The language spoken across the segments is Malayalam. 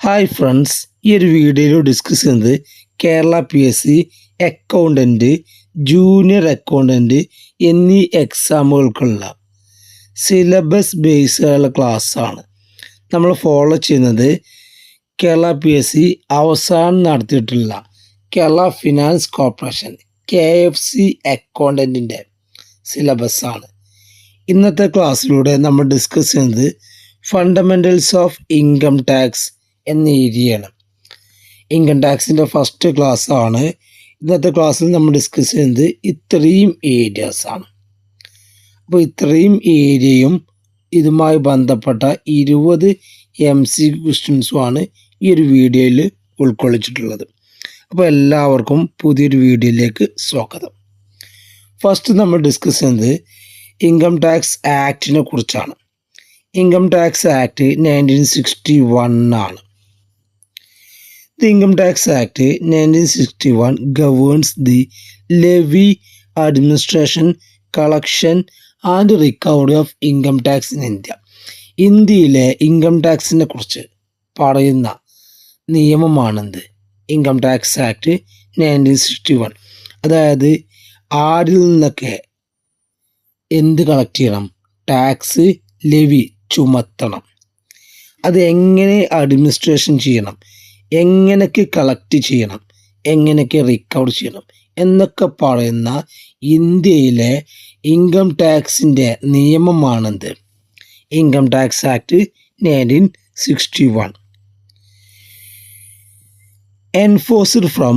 ഹായ് ഫ്രണ്ട്സ്, ഈ ഒരു വീഡിയോയിൽ ഡിസ്കസ് ചെയ്യുന്നത് Kerala PSC accountant, junior accountant എന്നീ എക്സാമുകൾക്കുള്ള സിലബസ് ബേസ്ഡുള്ള ക്ലാസ്സാണ്. നമ്മൾ ഫോളോ ചെയ്യുന്നത് കേരള PSC അവസാനം നടത്തിയിട്ടുള്ള കേരള ഫിനാൻസ് കോർപ്പറേഷൻ KFC അക്കൗണ്ടൻറ്റിൻ്റെ സിലബസാണ്. ഇന്നത്തെ ക്ലാസ്സിലൂടെ നമ്മൾ ഡിസ്കസ് ചെയ്യുന്നത് ഫണ്ടമെൻ്റൽസ് ഓഫ് ഇൻകം ടാക്സ് എന്ന ഏരിയയാണ്. ഇൻകം ടാക്സിൻ്റെ ഫസ്റ്റ് ക്ലാസ് ആണ്. ഇന്നത്തെ ക്ലാസ്സിൽ നമ്മൾ ഡിസ്കസ് ചെയ്യുന്നത് ഇത്രയും ഏരിയാസാണ്. അപ്പോൾ ഇത്രയും ഏരിയയും ഇതുമായി ബന്ധപ്പെട്ട 20 MCQ ക്വസ്റ്റ്യൻസുമാണ് ഈ ഒരു വീഡിയോയിൽ ഉൾക്കൊള്ളിച്ചിട്ടുള്ളത്. അപ്പോൾ എല്ലാവർക്കും പുതിയൊരു വീഡിയോയിലേക്ക് സ്വാഗതം. ഫസ്റ്റ് നമ്മൾ ഡിസ്കസ് ചെയ്യുന്നത് ഇൻകം ടാക്സ് ആക്ടിനെ കുറിച്ചാണ്. ഇൻകം ടാക്സ് ആക്ട് 1961 ആണ്. The Income Tax Act 1961 governs the levy, administration, collection and recovery of income tax in India. ഇന്ത്യയിലെ ഇൻകം ടാക്സിനെ കുറിച്ച് പറയുന്ന നിയമമാണെന്ത് ഇൻകം ടാക്സ് ആക്ട് 1961. അതായത് ആരിൽ നിന്നൊക്കെ എന്ത് കളക്ട് ചെയ്യണം, ടാക്സ് ലെവി ചുമത്തണം, അത് എങ്ങനെ അഡ്മിനിസ്ട്രേഷൻ ചെയ്യണം, എങ്ങനെയൊക്കെ കളക്ട് ചെയ്യണം, എങ്ങനെയൊക്കെ റിക്കവർ ചെയ്യണം എന്നൊക്കെ പറയുന്ന ഇന്ത്യയിലെ ഇൻകം ടാക്സിൻ്റെ നിയമമാണെന്ത് income tax act 1961. Enforced from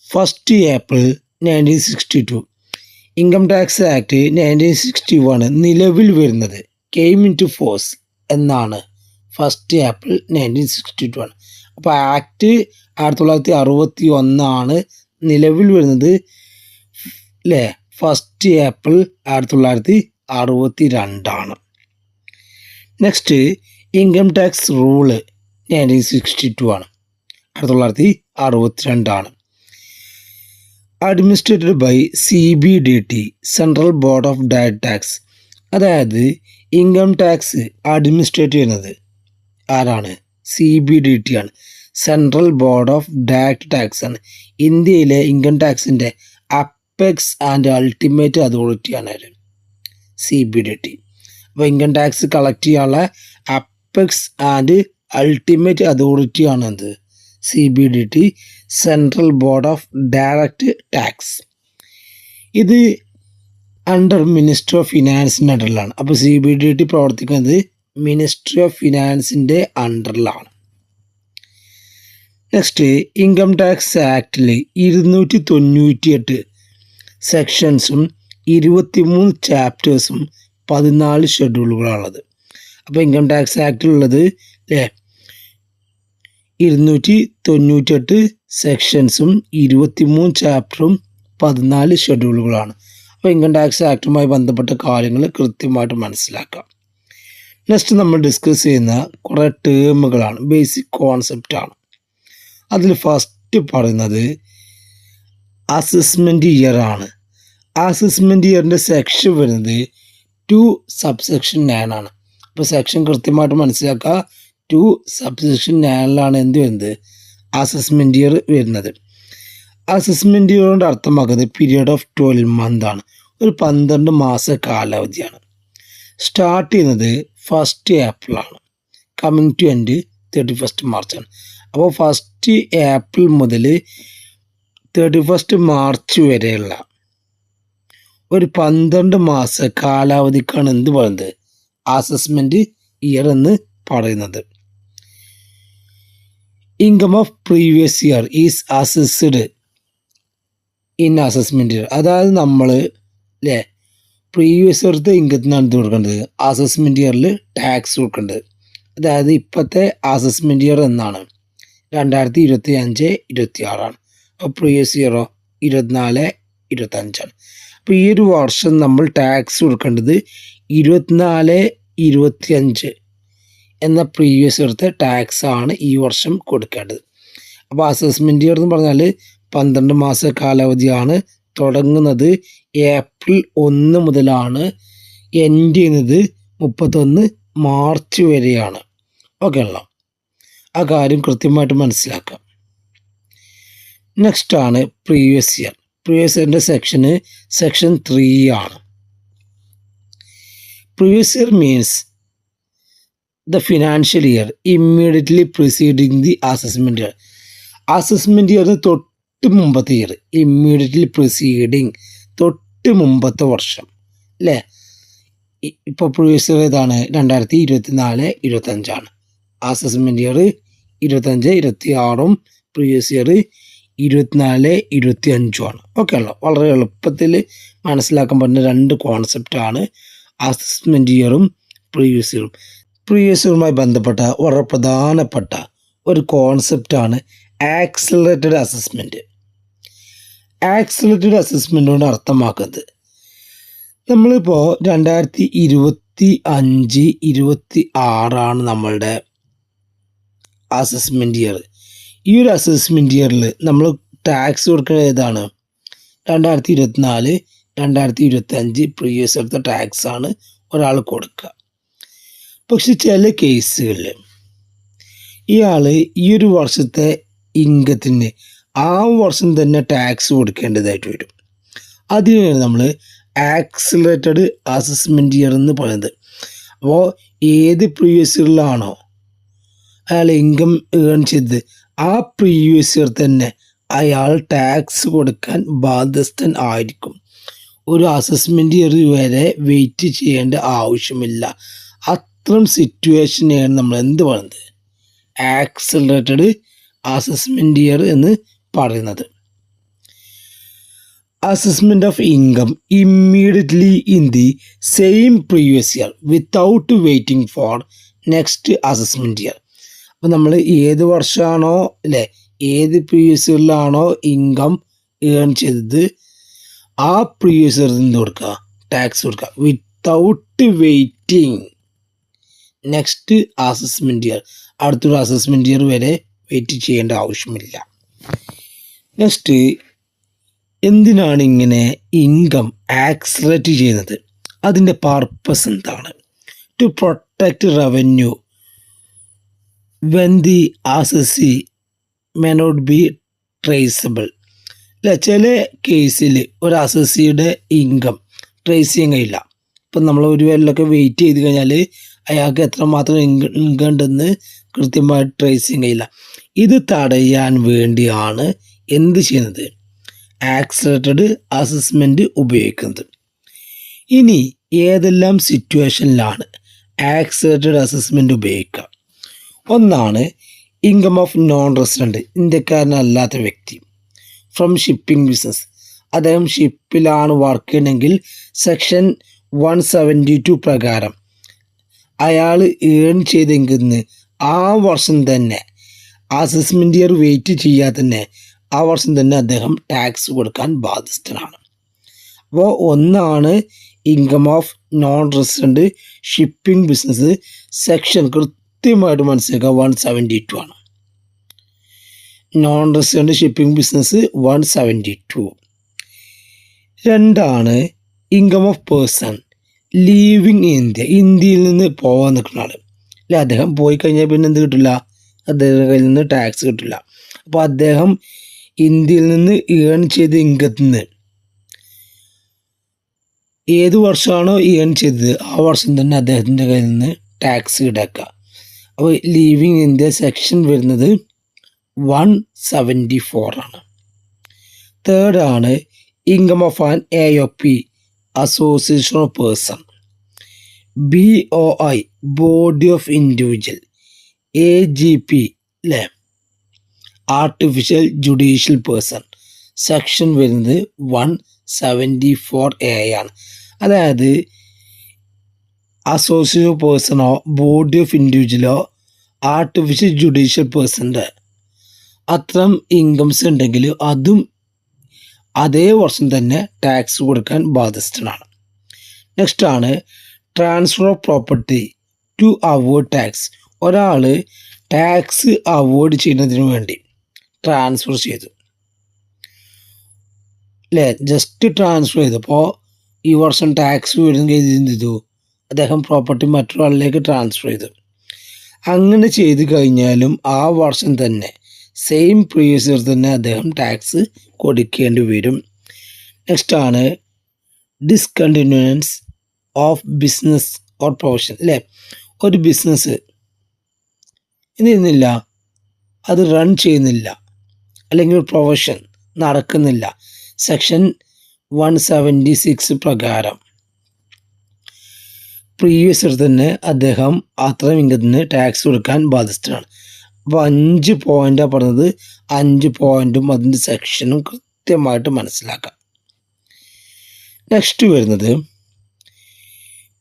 1 April 1962. Income tax act 1961 നിലവിൽ വരുന്നത് കെയിം ഇൻ ടു ഫോഴ്സ് എന്നാണ് 1 April 1962. അപ്പോൾ ആക്ട് 1961 നിലവിൽ വരുന്നത് അല്ലേ 1 April 1962. Next income tax rule 1962 ആണ്, 1962. Administered by CBDT, central board of direct tax. അതായത് ഇൻകം ടാക്സ് അഡ്മിനിസ്ട്രേറ്റ് ചെയ്യുന്നത് ആരാണ്? CBDT ആണ്, central board of direct tax ആണ്. ഇന്ത്യയിലെ ഇൻകം ടാക്സിൻ്റെ അപ്പെക്സ് ആൻഡ് അൾട്ടിമേറ്റ് അതോറിറ്റിയാണ് CBDT. അപ്പോൾ ഇൻകം ടാക്സ് കളക്ട് ചെയ്യാനുള്ള അപ്പെക്സ് ആൻഡ് അൾട്ടിമേറ്റ് അതോറിറ്റിയാണ് എന്ത് CBDT, central board of direct tax. ഇത് അണ്ടർ മിനിസ്ട്രി ഓഫ് ഫിനാൻസിൻ്റെ അണ്ടറിലാണ്. അപ്പോൾ CBDT പ്രവർത്തിക്കുന്നത് മിനിസ്ട്രി ഓഫ് ഫിനാൻസിൻ്റെ അണ്ടറിലാണ്. നെക്സ്റ്റ് ഇൻകം ടാക്സ് ആക്ടിൽ 298 സെക്ഷൻസും 23 ചാപ്റ്റേഴ്സും 14 ഷെഡ്യൂളുകളാണുള്ളത്. അപ്പോൾ ഇൻകം ടാക്സ് ആക്ടിലുള്ളത് 298 സെക്ഷൻസും 23 ചാപ്റ്ററും 14 ഷെഡ്യൂളുകളാണ്. അപ്പോൾ ഇൻകം ടാക്സ് ആക്ടുമായി ബന്ധപ്പെട്ട കാര്യങ്ങൾ കൃത്യമായിട്ട് മനസ്സിലാക്കാം. നെക്സ്റ്റ് നമ്മൾ ഡിസ്കസ് ചെയ്യുന്ന കുറേ ടേമുകളാണ്, ബേസിക് കോൺസെപ്റ്റാണ്. അതിൽ ഫസ്റ്റ് പറയുന്നത് അസസ്മെൻറ്റ് ഇയർ ആണ്. അസസ്മെൻറ്റ് ഇയറിൻ്റെ സെക്ഷൻ വരുന്നത് 2 സബ്സെക്ഷൻ 9 ആണ്. അപ്പോൾ സെക്ഷൻ കൃത്യമായിട്ട് മനസ്സിലാക്കുക. 2 സബ്സെക്ഷൻ 9 എന്ത് വരുന്നത് അസസ്മെൻറ്റ് ഇയർ വരുന്നത്. അസസ്മെൻറ്റ് ഇയർ കൊണ്ട് അർത്ഥമാക്കുന്നത് പീരിയഡ് ഓഫ് 12 months ആണ്, ഒരു 12 മാസ കാലാവധിയാണ്. സ്റ്റാർട്ട് ചെയ്യുന്നത് 1 April ആണ്, കമ്മിങ് ടു എൻഡ് 31 March ആണ്. അപ്പോൾ 1 April മുതൽ 31 March വരെയുള്ള ഒരു 12 മാസ കാലാവധിക്കാണ് എന്ത് പറയുന്നത് അസസ്മെൻറ്റ് ഇയർ എന്ന് പറയുന്നത്. Income of previous year is assessed in assessment year. അതായത് നമ്മൾ അല്ലേ പ്രീവിയസ് ഇയറത്തെ ഇൻകത്തിനാണ് ഇത് കൊടുക്കേണ്ടത്, അസസ്മെൻറ്റ് ഇയറിൽ ടാക്സ് കൊടുക്കേണ്ടത്. അതായത് ഇപ്പോഴത്തെ അസസ്മെൻറ്റ് ഇയർ എന്നാണ് 2025-26 ആണ്. അപ്പോൾ പ്രീവിയസ് ഇയറോ 24-25 ആണ്. അപ്പോൾ ഈ ഒരു വർഷം നമ്മൾ ടാക്സ് കൊടുക്കേണ്ടത് 24-25 എന്ന പ്രീവിയസ് ഇയറത്തെ ടാക്സ് ആണ് ഈ വർഷം കൊടുക്കേണ്ടത്. അപ്പോൾ അസസ്മെൻറ്റ് ഇയർ എന്ന് പറഞ്ഞാൽ 12 മാസ കാലാവധിയാണ്. തുടങ്ങുന്നത് April 1 മുതലാണ്, എൻഡ് ചെയ്യുന്നത് 31 March വരെയാണ്. ഓക്കെ ആണല്ലോ. ആ കാര്യം കൃത്യമായിട്ട് മനസ്സിലാക്കാം. നെക്സ്റ്റ് ആണ് പ്രീവിയസ് ഇയർ. പ്രീവിയസ് ഇയറിൻ്റെ സെക്ഷൻ 3 ആണ്. Previous year means the financial year immediately preceding the assessment year. Assessment ഇയറിന് തൊട്ട് മുമ്പത്തെ ഇയർ, ഇമ്മീഡിയറ്റ്ലി പ്രിസീഡിങ് തൊട്ട് മുമ്പത്തെ വർഷം അല്ലേ. ഇപ്പോൾ പ്രീവിയസ് ഇയർ ഏതാണ്? 2024-25 assessment year 25-26 previous year 24-25 okay ആണല്ലോ. വളരെ എളുപ്പത്തിൽ മനസ്സിലാക്കാൻ പറ്റുന്ന രണ്ട് കോൺസെപ്റ്റാണ് അസസ്മെൻറ്റ് ഇയറും പ്രീവിയസ് ഇയറും. പ്രീവിയസ് ഇയറുമായി ബന്ധപ്പെട്ട വളരെ പ്രധാനപ്പെട്ട ഒരു കോൺസെപ്റ്റാണ് ആക്സിലറേറ്റഡ് അസസ്മെൻറ്റ്. ആക്സിലറേറ്റഡ് അസസ്മെൻറ്റ് കൊണ്ട് അർത്ഥമാക്കുന്നത് നമ്മളിപ്പോൾ 2025-26 നമ്മളുടെ അസസ്മെൻറ്റ് ഇയർ. ഈ ഒരു അസസ്മെൻറ്റ് ഇയറിൽ നമ്മൾ ടാക്സ് കൊടുക്കുന്നത് ഏതാണ്? 2024-2025 പ്രീവിയസ് ഇയർത്തെ ടാക്സാണ് ഒരാൾ കൊടുക്കുക. പക്ഷെ ചില കേസുകളിൽ ഇയാൾ ഈ ഒരു വർഷത്തെ ഇൻകത്തിന് ആ വർഷം തന്നെ ടാക്സ് കൊടുക്കേണ്ടതായിട്ട് വരും. അതിനാണ് നമ്മൾ ആക്സിലറേറ്റഡ് അസസ്മെൻറ്റ് ഇയർ എന്ന് പറയുന്നത്. അപ്പോൾ ഏത് പ്രീവിയസ് ഇയറിലാണോ അയാൾ ഇൻകം ഏൺ ചെയ്തത് ആ പ്രീവിയസ് ഇയർ തന്നെ അയാൾ ടാക്സ് കൊടുക്കാൻ ബാധ്യസ്ഥൻ ആയിരിക്കും. ഒരു അസസ്മെൻറ്റ് ഇയർ വരെ വെയിറ്റ് ചെയ്യേണ്ട ആവശ്യമില്ല. അത്തരം സിറ്റുവേഷനെയാണ് നമ്മൾ എന്ത് പറയുന്നത്? ആക്സിലറേറ്റഡ് അസസ്മെൻറ്റ് ഇയർ എന്ന് പറയുന്നത്. Assessment of income immediately in the same previous year without waiting for next assessment year. അപ്പോൾ നമ്മൾ ഏത് വർഷമാണോ അല്ലേ, ഏത് പ്രീവിയസ് ഇയറിലാണോ ഇൻകം ഏൺ ചെയ്തത് ആ പ്രീവിയസ് ഇയറിൽ നിന്ന് കൊടുക്കുക, ടാക്സ് കൊടുക്കുക without waiting next assessment year. അടുത്തൊരു അസസ്മെൻറ്റ് ഇയർ വരെ വെയിറ്റ് ചെയ്യേണ്ട ആവശ്യമില്ല. നെക്സ്റ്റ്, എന്തിനാണ് ഇങ്ങനെ ഇൻകം ആക്സിലറേറ്റ് ചെയ്യുന്നത്? അതിൻ്റെ പർപ്പസ് എന്താണ്? To protect revenue when the assessee may not be traceable. അല്ല, ചില കേസിൽ ഒരു അസസിയുടെ ഇൻകം ട്രേസ് ചെയ്യാൻ കഴിയില്ല. ഇപ്പം നമ്മൾ ഒരു കൊല്ലമൊക്കെ വെയിറ്റ് ചെയ്ത് കഴിഞ്ഞാൽ അയാൾക്ക് എത്രമാത്രം ഇൻകം ഉണ്ടെന്ന് കൃത്യമായിട്ട് ട്രേസ് ചെയ്യാൻ കഴിയില്ല. ഇത് തടയാൻ വേണ്ടിയാണ് എന്ത് ചെയ്യുന്നത്? ആക്സിലറേറ്റഡ് അസസ്മെൻറ്റ് ഉപയോഗിക്കുന്നത്. ഇനി ഏതെല്ലാം സിറ്റുവേഷനിലാണ് ആക്സിലറേറ്റഡ് അസസ്മെൻറ്റ് ഉപയോഗിക്കുക? ഒന്നാണ് ഇൻകം ഓഫ് നോൺ റെസിഡൻറ്റ്, ഇന്ത്യക്കാരനല്ലാത്ത വ്യക്തി, ഫ്രം ഷിപ്പിംഗ് ബിസിനസ്. അദ്ദേഹം ഷിപ്പിലാണ് വർക്ക് ചെയ്യണമെങ്കിൽ സെക്ഷൻ 172 പ്രകാരം അയാൾ ഏൺ ചെയ്തെങ്കിൽ ആ വർഷം തന്നെ അസസ്മെൻറ്റ് ഇയർ വെയിറ്റ് ചെയ്യാതെ തന്നെ ആ വർഷം തന്നെ അദ്ദേഹം ടാക്സ് കൊടുക്കാൻ ബാധ്യസ്ഥനാണ്. അപ്പോൾ ഒന്നാണ് income of non resident shipping business, section കൃത്യമായിട്ട് മനസ്സിലാക്കുക 172 ആണ്. Non resident shipping business 172. രണ്ടാണ് income of person leaving India, ഇന്ത്യയിൽ നിന്ന് പോകാൻ നിൽക്കുന്ന ആൾ അല്ലെ. അദ്ദേഹം പോയി കഴിഞ്ഞാൽ പിന്നെ എന്ത് കിട്ടില്ല? അദ്ദേഹത്തിൻ്റെ കയ്യിൽ നിന്ന് ടാക്സ് കിട്ടില്ല. അപ്പോൾ അദ്ദേഹം ഇന്ത്യയിൽ നിന്ന് ഏൺ ചെയ്ത ഇൻകത്തിൽ നിന്ന് ഏത് വർഷമാണോ ഏൺ ചെയ്തത് ആ വർഷം തന്നെ അദ്ദേഹത്തിൻ്റെ കയ്യിൽ നിന്ന് ടാക്സ് ഈടാക്കുക. അപ്പോൾ ലീവിങ് ഇന്ത്യ സെക്ഷൻ വരുന്നത് 174 ആണ്. തേർഡാണ് income of an AOP, association of person, BOI, body of individual, AGP അല്ലേ, ആർട്ടിഫിഷ്യൽ ജുഡീഷ്യൽ പേഴ്സൺ. സെക്ഷൻ വരുന്നത് 174A ആണ്. അതായത് അസോസിയേഷൻ ഓഫ് പേഴ്സണോ ബോഡി ഓഫ് ഇൻഡിവിജ്വലോ ആർട്ടിഫിഷ്യൽ ജുഡീഷ്യൽ പേഴ്സൻ്റെ അത്തരം ഇൻകംസ് ഉണ്ടെങ്കിൽ അതും അതേ വർഷം തന്നെ ടാക്സ് കൊടുക്കാൻ ബാധ്യസ്ഥനാണ്. നെക്സ്റ്റ് ആണ് transfer of property to avoid tax. ഒരാൾ ടാക്സ് അവോയ്ഡ് ചെയ്യുന്നതിന് വേണ്ടി ട്രാൻസ്ഫർ ചെയ്തു അല്ലേ, ജസ്റ്റ് ട്രാൻസ്ഫർ ചെയ്തപ്പോൾ ഈ വർഷം ടാക്സ് വരുന്ന എന്ത് ചെയ്തു? അദ്ദേഹം പ്രോപ്പർട്ടി മറ്റൊരാളിലേക്ക് ട്രാൻസ്ഫർ ചെയ്തു. അങ്ങനെ ചെയ്ത് കഴിഞ്ഞാലും ആ വർഷം തന്നെ സെയിം പ്രീവിയസ് ഇയർ തന്നെ അദ്ദേഹം ടാക്സ് കൊടുക്കേണ്ടി വരും. നെക്സ്റ്റ് ആണ് ഡിസ്കണ്ടിന്യൂവൻസ് ഓഫ് ബിസിനസ് ഓർ പ്രൊഫഷൻ. അല്ലേ, ഒരു ബിസിനസ് ഇന്നില്ല, അത് റൺ ചെയ്യുന്നില്ല, അല്ലെങ്കിൽ പ്രൊഫഷൻ നടക്കുന്നില്ല, സെക്ഷൻ 176 പ്രകാരം പ്രീവിയസ് ഇയർ തന്നെ അദ്ദേഹം അത്തരം ഇൻകത്തിന് ടാക്സ് കൊടുക്കാൻ ബാധ്യസ്ഥനാണ്. അപ്പോൾ 5 പോയിൻ്റാണ് പറഞ്ഞത്. 5 പോയിൻറ്റും അതിൻ്റെ സെക്ഷനും കൃത്യമായിട്ട് മനസ്സിലാക്കാം. നെക്സ്റ്റ് വരുന്നത്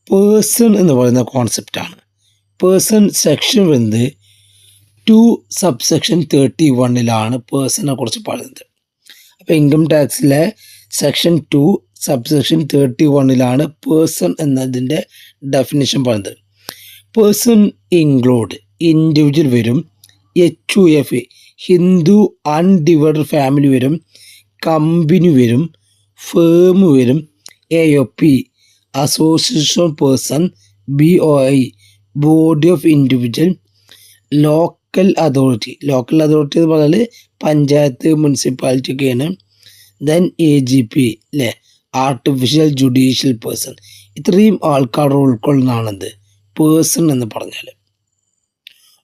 പേഴ്സൺ എന്ന് പറയുന്ന കോൺസെപ്റ്റാണ്. പേഴ്സൺ സെക്ഷൻ വരുന്നത് 2 സബ്സെക്ഷൻ 31 പേഴ്സണിനെ കുറിച്ച് പറയുന്നത്. അപ്പോൾ ഇൻകം ടാക്സിലെ സെക്ഷൻ 2 സബ്സെക്ഷൻ 31 പേഴ്സൺ എന്നതിൻ്റെ ഡെഫിനിഷൻ പറയുന്നത്. പേഴ്സൺ ഇൻക്ലൂഡ് ഇൻഡിവിജ്വൽ വരും, HUF ഹിന്ദു അൺഡിവൈഡഡ് ഫാമിലി വരും, കമ്പനി വരും, ഫേം വരും, AOP association person, BOI body of individual, local authority എന്ന് പറഞ്ഞാൽ പഞ്ചായത്ത് മുനിസിപ്പാലിറ്റി ഒക്കെയാണ്. ദെൻ AGP അല്ലേ, ആർട്ടിഫിഷ്യൽ ജുഡീഷ്യൽ പേഴ്സൺ. ഇത്രയും ആൾക്കാർ ഉൾക്കൊള്ളുന്നതാണെന്ത് പേഴ്സൺ എന്ന് പറഞ്ഞാൽ.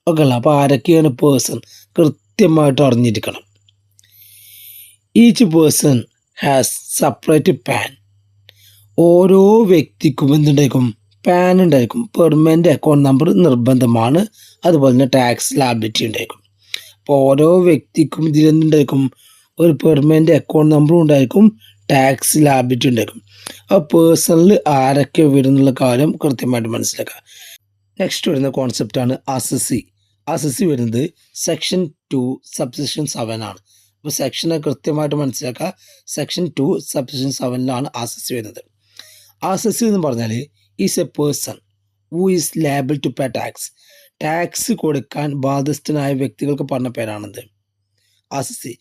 ഓക്കെ അല്ല, അപ്പോൾ ആരൊക്കെയാണ് പേഴ്സൺ കൃത്യമായിട്ട് അറിഞ്ഞിരിക്കണം. Each person has separate pan. ഓരോ വ്യക്തിക്കും എന്തുണ്ടായിരിക്കും, പാൻ ഉണ്ടായിരിക്കും. പെർമനൻ്റ് അക്കൗണ്ട് നമ്പർ നിർബന്ധമാണ്. അതുപോലെ തന്നെ ടാക്സ് ലാബിലിറ്റി ഉണ്ടായിരിക്കും. അപ്പോൾ ഓരോ വ്യക്തിക്കും ഇതിലെന്തുണ്ടായിരിക്കും, ഒരു പെർമനൻ്റ് അക്കൗണ്ട് നമ്പറും ഉണ്ടായിരിക്കും, ടാക്സ് ലാബിലിറ്റി ഉണ്ടായിരിക്കും. അപ്പോൾ പേഴ്സണൽ ആരൊക്കെ വരുന്നുള്ള കാര്യം കൃത്യമായിട്ട് മനസ്സിലാക്കുക. നെക്സ്റ്റ് വരുന്ന കോൺസെപ്റ്റാണ് അസസി. അസസി വരുന്നത് സെക്ഷൻ 2 സബ്സെക്ഷൻ 7 ആണ്. അപ്പോൾ സെക്ഷനെ കൃത്യമായിട്ട് മനസ്സിലാക്കുക. സെക്ഷൻ 2 സബ്സെക്ഷൻ 7 അസസി വരുന്നത്. അസസി എന്ന് പറഞ്ഞാൽ is a person who is liable to pay tax. Tax കൊടുക്കാൻ ബാധ്യസ്ഥനായ വ്യക്തികൾക്ക് പറഞ്ഞ പേരാണിത് അസസി.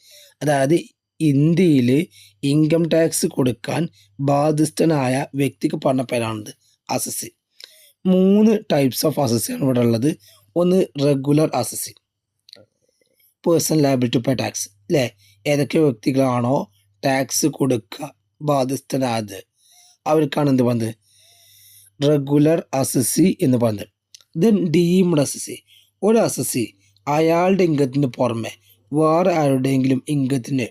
അതായത് ഇന്ത്യയിൽ ഇൻകം ടാക്സ് കൊടുക്കാൻ ബാധ്യസ്ഥനായ വ്യക്തിക്ക് പറഞ്ഞ പേരാണിത് അസസി. 3 ടൈപ്സ് ഓഫ് അസസിയാണ് ഇവിടെ ഉള്ളത്. ഒന്ന് regular assessee, person liable to pay tax അല്ലേ, ഏതൊക്കെ വ്യക്തികളാണോ ടാക്സ് കൊടുക്കുക ബാധ്യസ്ഥനായത് അവർക്കാണ് എന്ത് പറഞ്ഞത് റെഗുലർ അസസി എന്ന് പറഞ്ഞത്. ദെൻ ഡീംഡ് അസസി, ഒരു അസസി അയാളുടെ ഇൻകത്തിന് പുറമെ വേറെ ആരുടെയെങ്കിലും ഇൻകത്തിന്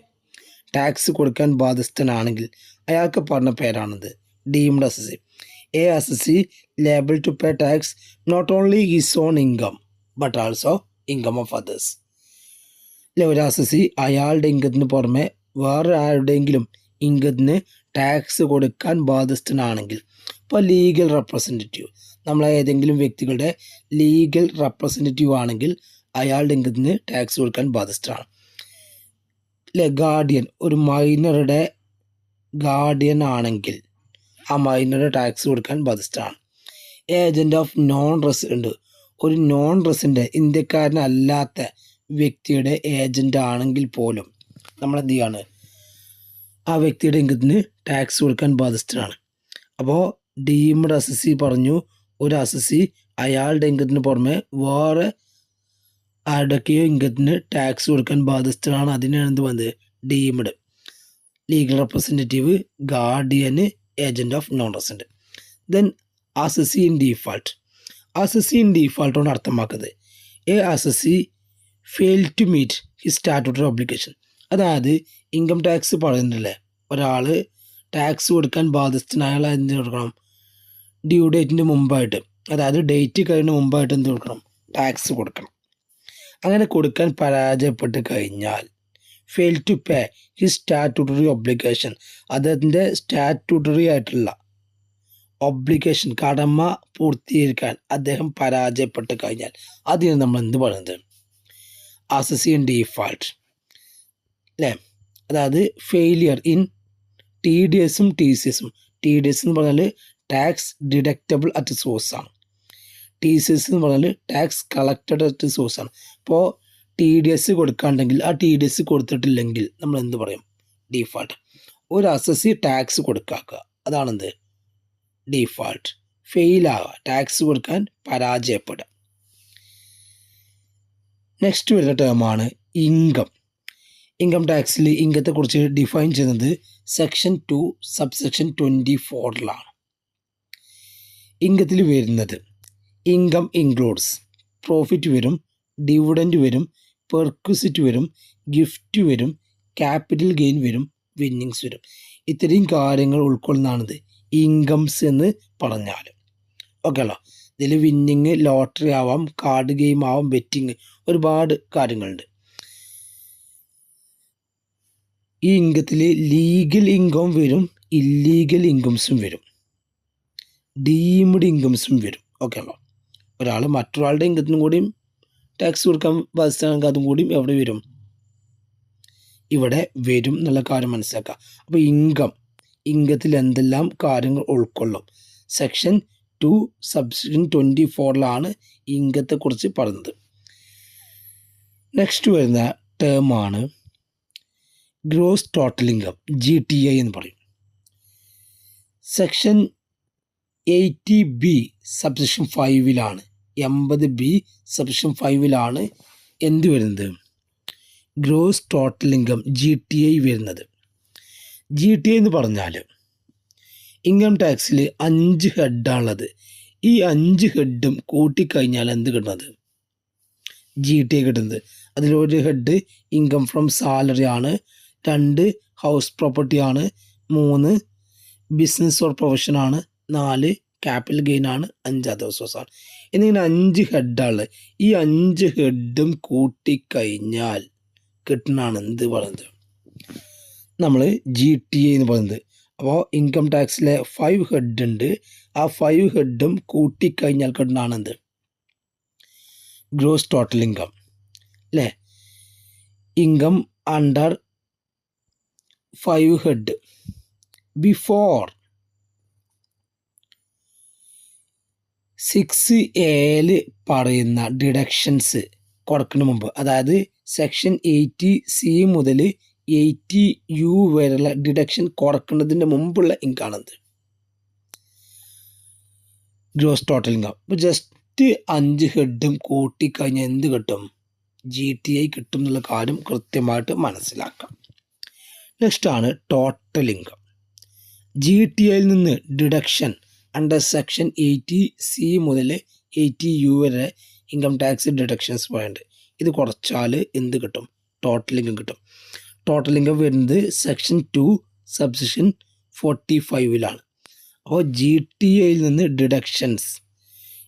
ടാക്സ് കൊടുക്കാൻ ബാധ്യസ്ഥനാണെങ്കിൽ അയാൾക്ക് പറഞ്ഞ പേരാണിത് deemed assessee. A assessee liable to pay tax not only his own income but also income of others. അല്ലെ, ഒരു അസസി അയാളുടെ ഇൻകത്തിന് പുറമെ വേറെ ആരുടെയെങ്കിലും ഇൻകത്തിന് ടാക്സ് കൊടുക്കാൻ ബാധ്യസ്ഥനാണെങ്കിൽ, ഇപ്പോൾ ലീഗൽ റെപ്രസെൻറ്റേറ്റീവ്, നമ്മളെ ഏതെങ്കിലും വ്യക്തികളുടെ ലീഗൽ റെപ്രസെൻറ്റേറ്റീവ് ആണെങ്കിൽ അയാളുടെ ഇൻകത്തിന് ടാക്സ് കൊടുക്കാൻ ബാധ്യസ്ഥനാണ്. അല്ലെ, ഗാർഡിയൻ, ഒരു മൈനറുടെ ഗാർഡിയൻ ആണെങ്കിൽ ആ മൈനറുടെ ടാക്സ് കൊടുക്കാൻ ബാധ്യസ്ഥനാണ്. ഏജൻറ്റ് ഓഫ് നോൺ റെസിഡൻറ്റ്, ഒരു നോൺ റെസിഡൻറ്റ് ഇന്ത്യക്കാരനല്ലാത്ത വ്യക്തിയുടെ ഏജൻ്റ് ആണെങ്കിൽ പോലും നമ്മളെന്ത് ചെയ്യാണ്, ആ വ്യക്തിയുടെ ഇൻകത്തിന് ടാക്സ് കൊടുക്കാൻ ബാധ്യസ്ഥനാണ്. അപ്പോൾ ഡീംഡ് അസസി പറഞ്ഞു, ഒരു അസസി അയാളുടെ ഇൻകത്തിന് പുറമെ വേറെ ആരുടെയൊക്കെയോ ഇൻകത്തിന് ടാക്സ് കൊടുക്കാൻ ബാധ്യസ്ഥനാണ്. അതിനാണ് എന്ത് വന്നത് ഡീംഡ്. ലീഗൽ റെപ്രസെൻറ്റേറ്റീവ്, ഗാർഡിയന്, agent of non resident. Then assessee in default. Assessee in default കൊണ്ട് അർത്ഥമാക്കുന്നത് a assessee fail to meet his statutory obligation. അതായത് ഇൻകം ടാക്സ് പറയുന്നില്ലേ, ഒരാൾ ടാക്സ് കൊടുക്കാൻ ബാധ്യസ്ഥനായാൽ എന്ത് കൊടുക്കണം, ഡ്യൂ ഡേറ്റിൻ്റെ മുമ്പായിട്ട്, അതായത് ഡേറ്റ് കഴിഞ്ഞ മുമ്പായിട്ട് എന്ത് കൊടുക്കണം, ടാക്സ് കൊടുക്കണം. അങ്ങനെ കൊടുക്കാൻ പരാജയപ്പെട്ട് കഴിഞ്ഞാൽ fail to pay his statutory obligation, അദ്ദേഹത്തിൻ്റെ സ്റ്റാറ്റ്യൂട്ടറി ആയിട്ടുള്ള ഒബ്ലിഗേഷൻ, കടമ പൂർത്തീകരിക്കാൻ അദ്ദേഹം പരാജയപ്പെട്ട് കഴിഞ്ഞാൽ അതിന് നമ്മൾ എന്ത് പറയുന്നത് അസസി ഇൻ ഡീഫാൾട്ട് അല്ലേ. അതായത് ഫെയിലിയർ ഇൻ TDSും TCSും. TDS എന്ന് പറഞ്ഞാൽ ടാക്സ് ഡിഡക്റ്റബിൾ അറ്റ് സോഴ്സ് ആണ്. TCS എന്ന് പറഞ്ഞാൽ ടാക്സ് കളക്റ്റഡ് അറ്റ് സോഴ്സ് ആണ്. അപ്പോൾ TDS കൊടുക്കാണ്ടെങ്കിൽ ആ TDS കൊടുത്തിട്ടില്ലെങ്കിൽ നമ്മൾ എന്ത് പറയും ഡീഫാൾട്ട്. ഒരു അസസി ടാക്സ് കൊടുക്കാക്കുക, അതാണെന്ത് ഡീഫാൾട്ട്. ഫെയിലാകുക, ടാക്സ് കൊടുക്കാൻ പരാജയപ്പെടുക. നെക്സ്റ്റ് വരുന്ന ടേമാണ് ഇൻകം. ഇൻകം ടാക്സിൽ ഇൻകത്തെക്കുറിച്ച് ഡിഫൈൻ ചെയ്യുന്നത് സെക്ഷൻ 2 സബ്സെക്ഷൻ 24 ഇൻകത്തിൽ വരുന്നത് ഇൻകം ഇൻക്ലൂഡ്സ് പ്രോഫിറ്റ് വരും, ഡിവിഡൻഡ് വരും, പെർക്വിസിറ്റ് വരും, ഗിഫ്റ്റ് വരും, ക്യാപിറ്റൽ ഗെയിൻ വരും, വിന്നിങ്സ് വരും. ഇത്രയും കാര്യങ്ങൾ ഉൾക്കൊള്ളുന്നതാണിത് ഇൻകംസ് എന്ന് പറഞ്ഞാൽ. ഓക്കെ അല്ലോ. ഇതിൽ വിന്നിങ്, ലോട്ടറി ആവാം, കാർഡ് ഗെയിം ആവാം, ബെറ്റിങ്, ഒരുപാട് കാര്യങ്ങളുണ്ട്. ഈ ഇൻകത്തിൽ ലീഗൽ ഇൻകം വരും, ഇല്ലീഗൽ ഇൻകംസും വരും, ഡീംഡ് ഇൻകംസും വരും. ഓക്കെ അല്ലോ. ഒരാൾ മറ്റൊരാളുടെ ഇൻകത്തിനും കൂടിയും ടാക്സ് കൊടുക്കാൻ ബാധിച്ചാണെങ്കിൽ അതും കൂടിയും എവിടെ വരും? ഇവിടെ വരും എന്നുള്ള കാര്യം മനസ്സിലാക്കുക. അപ്പോൾ ഇൻകത്തിൽ എന്തെല്ലാം കാര്യങ്ങൾ ഉൾക്കൊള്ളും? സെക്ഷൻ 2 സബ്സെക്ഷൻ 24 ഇൻകത്തെക്കുറിച്ച് പറയുന്നത്. നെക്സ്റ്റ് വരുന്ന ടേമാണ് ഗ്രോസ് ടോട്ടൽ ഇൻകം, GTI എന്ന് പറയും. Section 80B subsection 5 80B subsection 5 എന്ത് വരുന്നത്? ഗ്രോസ് ടോട്ടൽ ഇൻകം GTI വരുന്നത്. GTI എന്ന് പറഞ്ഞാൽ ഇൻകം ടാക്സിൽ 5 ഹെഡാണുള്ളത്. ഈ 5 ഹെഡും കൂട്ടിക്കഴിഞ്ഞാൽ എന്ത് കിട്ടുന്നത്? GTI കിട്ടുന്നത്. അതിലൊരു ഹെഡ് ഇൻകം ഫ്രം സാലറി ആണ്, 2 ഹൗസ് പ്രോപ്പർട്ടി ആണ്, 3 ബിസിനസ് ഓർ പ്രൊഫഷൻ ആണ്, 4 ക്യാപിറ്റൽ ഗെയിൻ ആണ്, 5 അതർ സോഴ്സ് ആണ്. എന്നിങ്ങനെ 5 ഹെഡാണ്. ഈ 5 ഹെഡും കൂട്ടിക്കഴിഞ്ഞാൽ കിട്ടുന്നതാണ് എന്ത് പറയുന്നത്? നമ്മൾ GTI എന്ന് പറയുന്നത്. അപ്പോൾ ഇൻകം ടാക്സിലെ 5 ഹെഡ് ഉണ്ട്. ആ 5 ഹെഡും കൂട്ടിക്കഴിഞ്ഞാൽ കിട്ടുന്നതാണ് എന്ത്? ഗ്രോസ് ടോട്ടൽ ഇൻകം അല്ലേ? Income under 5 head before 6A പറയുന്ന ഡിഡക്ഷൻസ് കൊടുക്കുന്ന മുമ്പ്, അതായത് സെക്ഷൻ 80C മുതൽ 80U വരെയുള്ള ഡിഡക്ഷൻ കുറക്കുന്നതിൻ്റെ മുമ്പുള്ള ഇൻകാണത് ഗ്രോസ് ടോട്ടൽ ഇൻകം. അപ്പോൾ ജസ്റ്റ് 5 ഹെഡും കൂട്ടിക്കഴിഞ്ഞാൽ എന്ത് കിട്ടും? GTI കിട്ടും എന്നുള്ള കാര്യം കൃത്യമായിട്ട് മനസ്സിലാക്കാം. നെക്സ്റ്റ് ആണ് ടോട്ടൽ ഇൻകം. GTIയിൽ നിന്ന് ഡിഡക്ഷൻ അണ്ടർ സെക്ഷൻ 80C മുതൽ 80U വരെ ഇൻകം ടാക്സ് ഡിഡക്ഷൻസ് പറയുന്നുണ്ട്. ഇത് കുറച്ചാൽ എന്ത് കിട്ടും? ടോട്ടൽ ഇൻകം കിട്ടും. ടോട്ടൽ ഇൻകം വരുന്നത് സെക്ഷൻ 2 സബ്സെക്ഷൻ 45 അപ്പോൾ GTIയിൽ നിന്ന് ഡിഡക്ഷൻസ്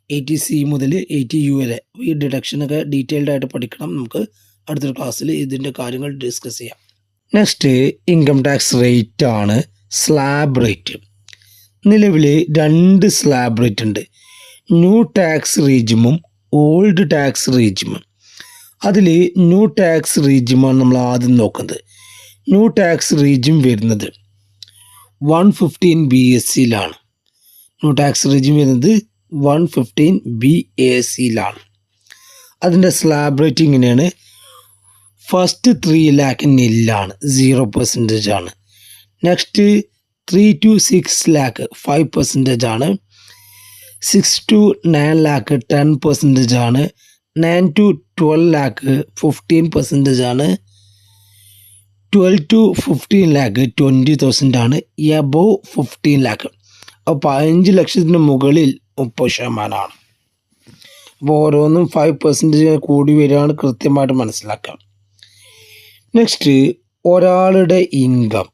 80C മുതൽ 80U വരെ ഈ ഡിഡക്ഷനൊക്കെ ഡീറ്റെയിൽഡ് ആയിട്ട് പഠിക്കണം. നമുക്ക് അടുത്തൊരു ക്ലാസ്സിൽ ഇതിൻ്റെ കാര്യങ്ങൾ ഡിസ്കസ് ചെയ്യാം. നെക്സ്റ്റ് ഇൻകം ടാക്സ് റേറ്റ് ആണ് സ്ലാബ് റേറ്റ്. നിലവിൽ 2 സ്ലാബ് റേറ്റ് ഉണ്ട്. ന്യൂ ടാക്സ് റീജിമും ഓൾഡ് ടാക്സ് റീജിമും. അതിൽ ന്യൂ ടാക്സ് റീജിമാണ് നമ്മൾ ആദ്യം നോക്കുന്നത്. ന്യൂ ടാക്സ് റീജിം വരുന്നത് 115 BSCയിലാണ്. ന്യൂ ടാക്സ് റീജിം വരുന്നത് 115 BACയിലാണ്. അതിൻ്റെ സ്ലാബ് റേറ്റ് ഇങ്ങനെയാണ്. ഫസ്റ്റ് 3 lakh നില്ലാണ്, 0% ആണ്. നെക്സ്റ്റ് 3 to 6 lakh 5% ആണ്. 6 to 9 lakh 10% ആണ്. 9 to 12 lakh 15% ആണ്. 12 to 15 lakh 20,000 ആണ്. എബോവ് 15 lakh അപ്പോൾ 15 ലക്ഷത്തിന് മുകളിൽ 30% അപ്പോൾ ഓരോന്നും 5% കൂടി വരികയാണ്, കൃത്യമായിട്ട് മനസ്സിലാക്കാം. നെക്സ്റ്റ് ഒരാളുടെ ഇൻകം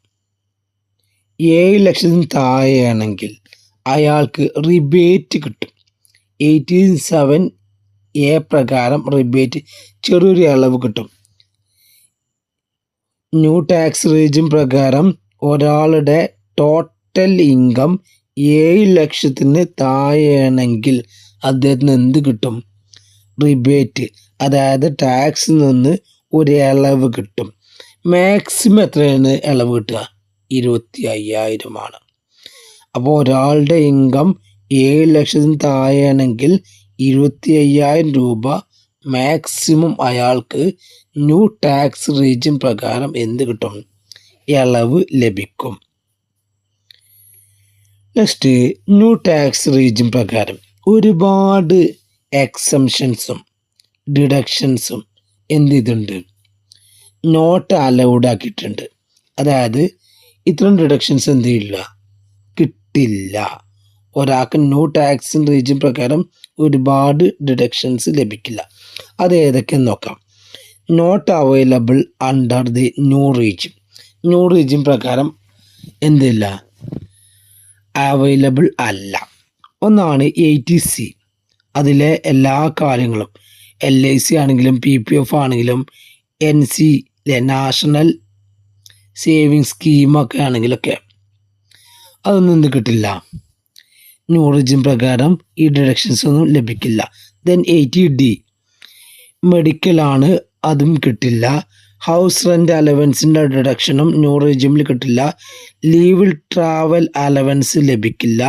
7 ലക്ഷത്തിന് താഴെയാണെങ്കിൽ അയാൾക്ക് റിബേറ്റ് കിട്ടും. 18(7)A പ്രകാരം റിബേറ്റ് ചെറിയൊരു ഇളവ് കിട്ടും. ന്യൂ ടാക്സ് റേജിം പ്രകാരം ഒരാളുടെ ടോട്ടൽ ഇൻകം 7 ലക്ഷത്തിന് താഴെയാണെങ്കിൽ അദ്ദേഹത്തിന് എന്ത് കിട്ടും? റിബേറ്റ്, അതായത് ടാക്സിൽ നിന്ന് ഒരു ഇളവ് കിട്ടും. മാക്സിമം എത്രയാണ് ഇളവ് കിട്ടുക? 25,000 ആണ്. അപ്പോൾ ഒരാളുടെ ഇൻകം 7 ലക്ഷത്തിന് താഴെയാണെങ്കിൽ 25,000 രൂപ മാക്സിമം അയാൾക്ക് ന്യൂ ടാക്സ് റീജിം പ്രകാരം എന്ത് കിട്ടും? ഇളവ് ലഭിക്കും. നെക്സ്റ്റ് ന്യൂ ടാക്സ് റീജിം പ്രകാരം ഒരുപാട് എക്സംഷൻസും ഡിഡക്ഷൻസും എന്ത് ചെയ്തിട്ടുണ്ട്, നോട്ട് അലൗഡ് ആക്കിയിട്ടുണ്ട്. അതായത് ഇത്തരം ഡിഡക്ഷൻസ് എന്ത് ചെയ്യില്ല, കിട്ടില്ല. ഒരാൾക്ക് ന്യൂ ടാക്സ് ഇൻ റീജിയൻ പ്രകാരം ഒരുപാട് ഡിഡക്ഷൻസ് ലഭിക്കില്ല. അത് ഏതൊക്കെയെന്ന് നോക്കാം. Not available under the new regime. New regime പ്രകാരം എന്തില്ല, അവൈലബിൾ അല്ല. ഒന്നാണ് 80C. അതിലെ എല്ലാ കാര്യങ്ങളും LIC ആണെങ്കിലും PPF ആണെങ്കിലും NC നാഷണൽ സേവിങ് സ്കീമൊക്കെ ആണെങ്കിലൊക്കെ അതൊന്നും എന്ത് കിട്ടില്ല, ന്യൂ റീജിയൻ പ്രകാരം ഈ ഡിഡക്ഷൻസ് ഒന്നും ലഭിക്കില്ല. ദെൻ 80D മെഡിക്കലാണ്, അതും കിട്ടില്ല. ഹൗസ് റെൻ്റ് അലവൻസിൻ്റെ ഡിഡക്ഷനും ന്യൂ റീജിയനിൽ കിട്ടില്ല. ലീവ് ട്രാവൽ അലവൻസ് ലഭിക്കില്ല.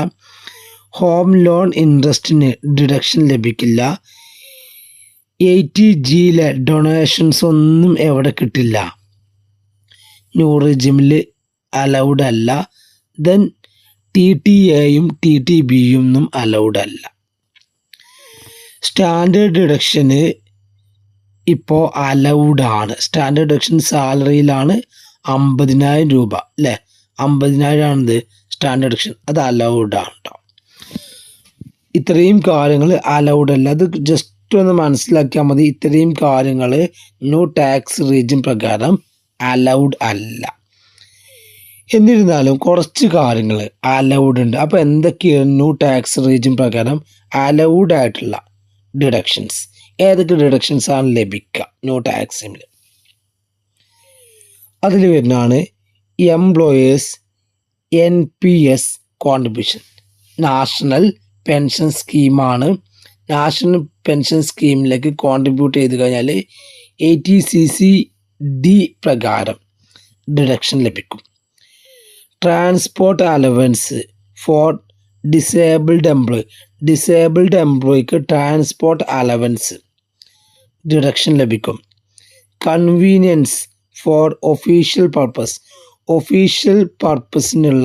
ഹോം ലോൺ ഇൻട്രസ്റ്റിന് ഡിഡക്ഷൻ ലഭിക്കില്ല. 80Gയിലെ ഡൊണേഷൻസ് ഒന്നും എവിടെ കിട്ടില്ല, ന്യൂ റീജിയനിൽ അലൗഡ് അല്ല. ദെൻ TTAയും TTBയും ഒന്നും അലൗഡ് അല്ല. സ്റ്റാൻഡേർഡ് ഡിഡക്ഷന് ഇപ്പോൾ അലൗഡ് ആണ്. സ്റ്റാൻഡേർഡ് ഡിഡക്ഷൻ സാലറിയിലാണ് 50,000 രൂപ അല്ലേ, 50,000 ആണിത് സ്റ്റാൻഡേർഡ് ഡിഡക്ഷൻ, അത് അലൗഡ് ആണ് കേട്ടോ. ഇത്രയും കാര്യങ്ങൾ അലൗഡ് അല്ല. അത് ജസ്റ്റ് ഒന്ന് മനസ്സിലാക്കിയാൽ മതി. ഇത്രയും കാര്യങ്ങൾ ന്യൂ ടാക്സ് റീജിയൻ പ്രകാരം അലൗഡ് അല്ല. എന്നിരുന്നാലും കുറച്ച് കാര്യങ്ങൾ അലൗഡ് ഉണ്ട്. അപ്പോൾ എന്തൊക്കെയാണ് ന്യൂ ടാക്സ് റീജിയൻ പ്രകാരം അലൗഡ് ആയിട്ടുള്ള ഡിഡക്ഷൻസ്? ഏതൊക്കെ ഡിഡക്ഷൻസ് ആണ് ലഭിക്കുക ന്യൂ ടാക്സിൽ? അതിൽ വരുന്നതാണ് employer's NPS contribution. National pension സ്കീമാണ്. നാഷണൽ പെൻഷൻ സ്കീമിലേക്ക് കോൺട്രിബ്യൂട്ട് ചെയ്ത് കഴിഞ്ഞാൽ 80CC-D പ്രകാരം ഡിഡക്ഷൻ ലഭിക്കും. ട്രാൻസ്പോർട്ട് അലവൻസ് ഫോർ ഡിസേബിൾഡ് എംപ്ലോയിക്ക് ട്രാൻസ്പോർട്ട് അലവൻസ് ഡിഡക്ഷൻ ലഭിക്കും. കൺവീനിയൻസ് ഫോർ ഒഫീഷ്യൽ പർപ്പസിനുള്ള